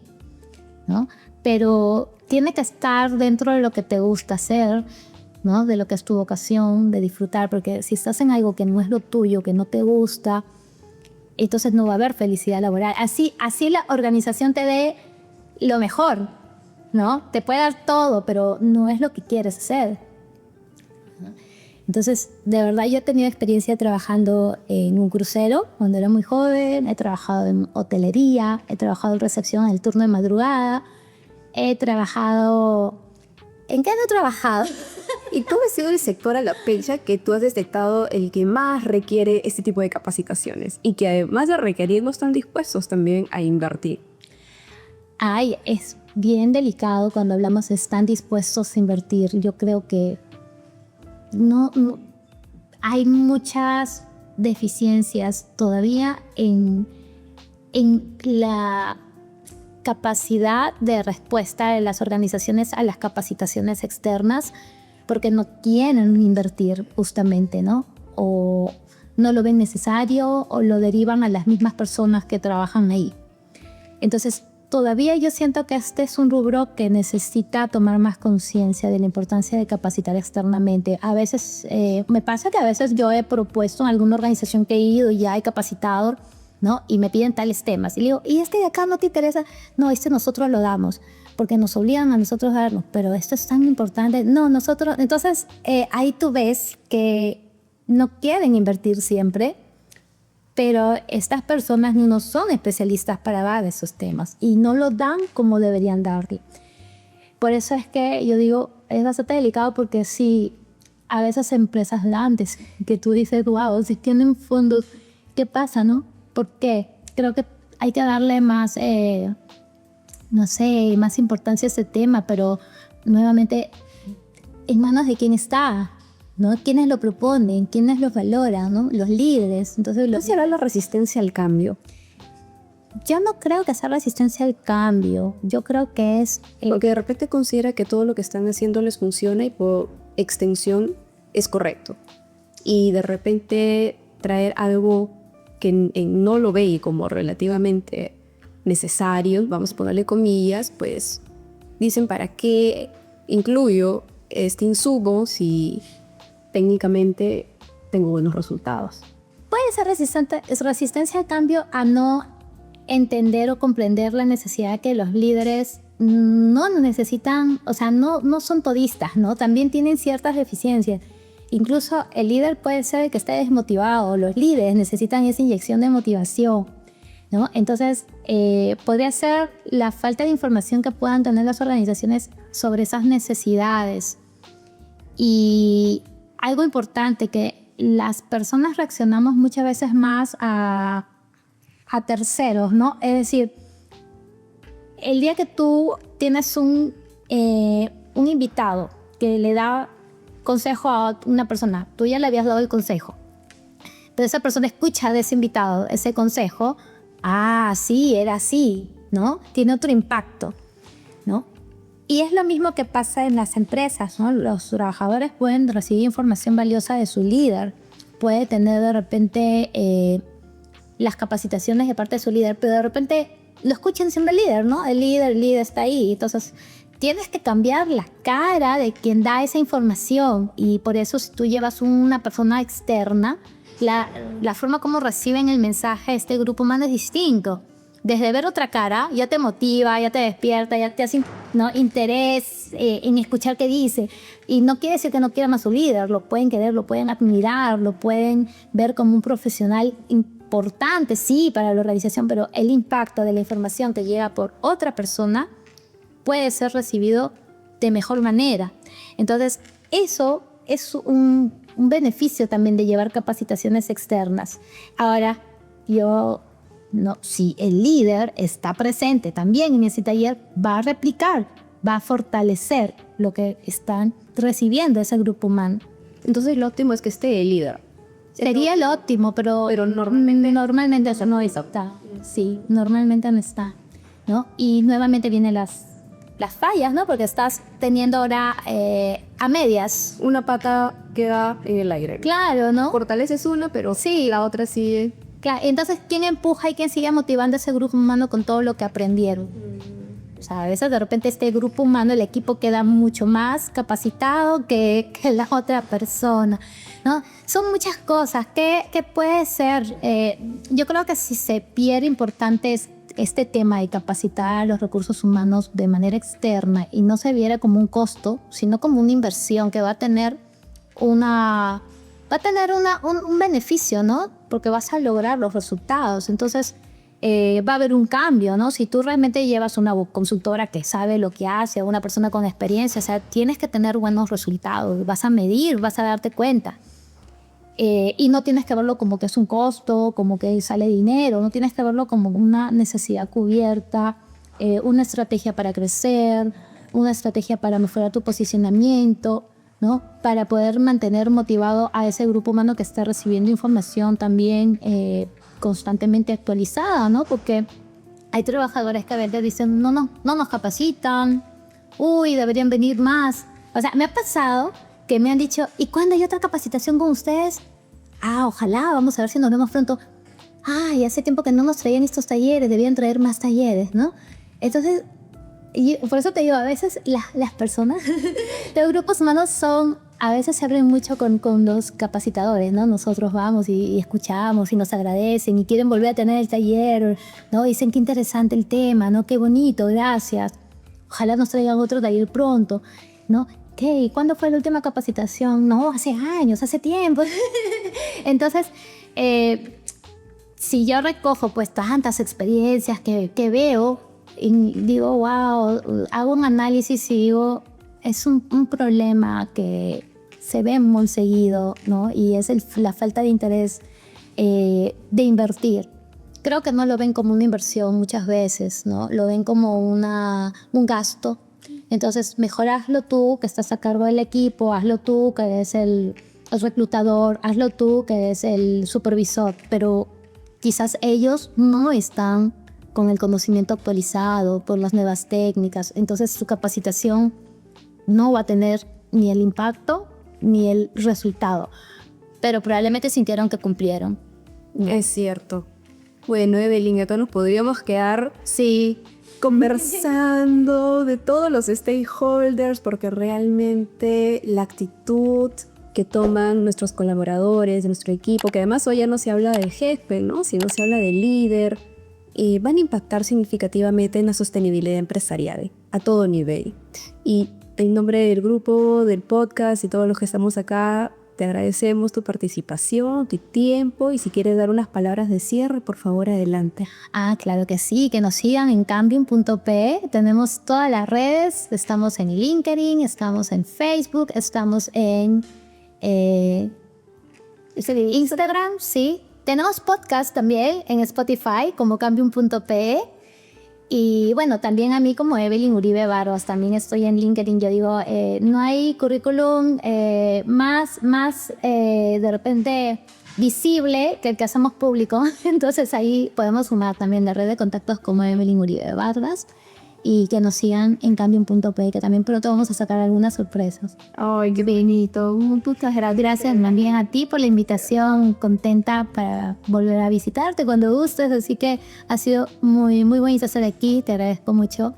¿no? Pero tiene que estar dentro de lo que te gusta hacer, ¿no? De lo que es tu vocación, de disfrutar, porque si estás en algo que no es lo tuyo, que no te gusta, entonces no va a haber felicidad laboral. Así la organización te dé lo mejor, ¿no? Te puede dar todo, pero no es lo que quieres hacer. Entonces, de verdad, yo he tenido experiencia trabajando en un crucero cuando era muy joven, he trabajado en hotelería, he trabajado en recepción en el turno de madrugada, he trabajado... ¿En qué no he trabajado? ¿Y cómo ha sido el sector a la fecha que tú has detectado el que más requiere este tipo de capacitaciones y que además de requerir no están dispuestos también a invertir? Ay, es bien delicado cuando hablamos de están dispuestos a invertir. Yo creo que no hay muchas deficiencias todavía en la capacidad de respuesta de las organizaciones a las capacitaciones externas, porque no quieren invertir justamente, ¿no? O no lo ven necesario o lo derivan a las mismas personas que trabajan ahí. Entonces, todavía yo siento que este es un rubro que necesita tomar más conciencia de la importancia de capacitar externamente. A veces, me pasa que a veces yo he propuesto en alguna organización que he ido y ya he capacitado, ¿no? Y me piden tales temas. Y le digo, ¿y este de acá no te interesa? No, este nosotros lo damos, porque nos obligan a nosotros a darlo. Pero esto es tan importante. No, nosotros... Entonces, ahí tú ves que no quieren invertir siempre, pero estas personas no son especialistas para dar esos temas y no lo dan como deberían darle. Por eso es que yo digo, es bastante delicado, porque si a veces empresas grandes que tú dices, wow, si tienen fondos, ¿qué pasa, no? ¿Por qué? Creo que hay que darle más, no sé, más importancia a ese tema, pero nuevamente, ¿en manos de quién está? ¿No? ¿Quiénes lo proponen? ¿Quiénes lo valoran? ¿No? Los líderes. Entonces, ¿Cuál será la resistencia al cambio? Yo no creo que sea resistencia al cambio. Yo creo que es... Porque de repente considera que todo lo que están haciendo les funciona y por extensión es correcto. Y de repente traer algo que no lo ve como relativamente necesario, vamos a ponerle comillas, pues dicen, ¿para qué incluyo este insumo si técnicamente tengo buenos resultados? Puede ser resistencia al cambio a no entender o comprender la necesidad que los líderes no necesitan, o sea, no son todistas, ¿no? También tienen ciertas deficiencias. Incluso el líder puede ser el que esté desmotivado. Los líderes necesitan esa inyección de motivación, ¿no? Entonces, podría ser la falta de información que puedan tener las organizaciones sobre esas necesidades. Y algo importante, que las personas reaccionamos muchas veces más a terceros, ¿no? Es decir, el día que tú tienes un invitado que le da consejo a una persona, tú ya le habías dado el consejo, pero esa persona escucha de ese invitado ese consejo, sí, era así, ¿no? Tiene otro impacto. ¿no? Y es lo mismo que pasa en las empresas, ¿no? Los trabajadores pueden recibir información valiosa de su líder, puede tener de repente las capacitaciones de parte de su líder, pero de repente lo escuchan siempre el líder, ¿no? El líder está ahí. Entonces, tienes que cambiar la cara de quien da esa información. Y por eso, si tú llevas una persona externa, la forma como reciben el mensaje este grupo humano es distinto. Desde ver otra cara, ya te motiva, ya te despierta, ya te hace, ¿no?, interés en escuchar qué dice. Y no quiere decir que no quieran a su líder, lo pueden querer, lo pueden admirar, lo pueden ver como un profesional importante, sí, para la organización, pero el impacto de la información que llega por otra persona puede ser recibido de mejor manera. Entonces, eso es un beneficio también de llevar capacitaciones externas. Ahora, si el líder está presente también en ese taller, va a replicar, va a fortalecer lo que están recibiendo ese grupo humano. Entonces lo óptimo es que esté el líder. Sería lo óptimo, pero normalmente eso no está. Sí, normalmente no está, ¿no? Y nuevamente vienen las fallas, ¿no? Porque estás teniendo ahora a medias. Una pata queda en el aire. Claro, ¿no? Fortaleces una, pero sí, la otra sigue. Claro, entonces, ¿quién empuja y quién sigue motivando a ese grupo humano con todo lo que aprendieron? O sea, a veces de repente este grupo humano, el equipo queda mucho más capacitado que la otra persona, ¿no? Son muchas cosas que puede ser. Yo creo que si se pierde importante este tema de capacitar a los recursos humanos de manera externa y no se viera como un costo, sino como una inversión que va a tener un beneficio, ¿no? Porque vas a lograr los resultados. Entonces, va a haber un cambio, ¿no? Si tú realmente llevas una consultora que sabe lo que hace, una persona con experiencia, o sea, tienes que tener buenos resultados. Vas a medir, vas a darte cuenta. Y no tienes que verlo como que es un costo, como que sale dinero. No tienes que verlo como una necesidad cubierta, una estrategia para crecer, una estrategia para mejorar tu posicionamiento, ¿no? Para poder mantener motivado a ese grupo humano que está recibiendo información también constantemente actualizada, ¿no? Porque hay trabajadores que a veces dicen, no nos capacitan, deberían venir más. O sea, me ha pasado que me han dicho, ¿y cuándo hay otra capacitación con ustedes? Ojalá, vamos a ver si nos vemos pronto. Y hace tiempo que no nos traían estos talleres, debían traer más talleres, ¿no? Entonces, por eso te digo, a veces las personas, los grupos humanos a veces se abren mucho con los capacitadores, ¿no? Nosotros vamos y escuchamos y nos agradecen y quieren volver a tener el taller, ¿no? Dicen qué interesante el tema, ¿no? Qué bonito, gracias. Ojalá nos traigan otro taller pronto, ¿no? ¿Qué? ¿Cuándo fue la última capacitación? No, hace años, hace tiempo. Entonces, si yo recojo pues tantas experiencias que veo, y digo, wow, hago un análisis y digo, es un problema que se ve muy seguido, ¿no? Y es la falta de interés de invertir. Creo que no lo ven como una inversión muchas veces, ¿no? Lo ven como un gasto. Entonces, mejor hazlo tú, que estás a cargo del equipo, hazlo tú, que eres el reclutador, hazlo tú, que eres el supervisor, pero quizás ellos no están con el conocimiento actualizado por las nuevas técnicas, entonces su capacitación no va a tener ni el impacto ni el resultado, pero probablemente sintieron que cumplieron. Es cierto. Bueno, Evelyn, acá nos podríamos quedar, sí, conversando de todos los stakeholders, porque realmente la actitud que toman nuestros colaboradores, de nuestro equipo, que además hoy ya no se habla del jefe, ¿no? Sino se habla del líder, van a impactar significativamente en la sostenibilidad empresarial a todo nivel. Y en nombre del grupo, del podcast y todos los que estamos acá, te agradecemos tu participación, tu tiempo, y si quieres dar unas palabras de cierre, por favor, adelante. Claro que sí, que nos sigan en cambium.pe. Tenemos todas las redes, estamos en LinkedIn, estamos en Facebook, estamos en Instagram, sí. Tenemos podcast también en Spotify como cambium.pe. Y bueno, también a mí como Evelyn Uribe Barros, también estoy en LinkedIn. Yo digo, no hay currículum más de repente visible que el que hacemos público. Entonces ahí podemos sumar también la red de contactos como Evelyn Uribe Barros. y que nos sigan en Cambium.p, que también pronto vamos a sacar algunas sorpresas. Ay, qué bonito. Muchas gracias también a ti por la invitación, contenta para volver a visitarte cuando gustes, así que ha sido muy, muy bonito estar aquí, te agradezco mucho.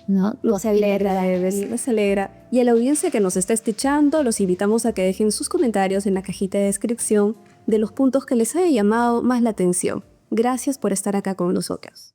¿No? Nos alegra, nos alegra. Y a la audiencia que nos está escuchando, los invitamos a que dejen sus comentarios en la cajita de descripción de los puntos que les haya llamado más la atención. Gracias por estar acá con nosotros.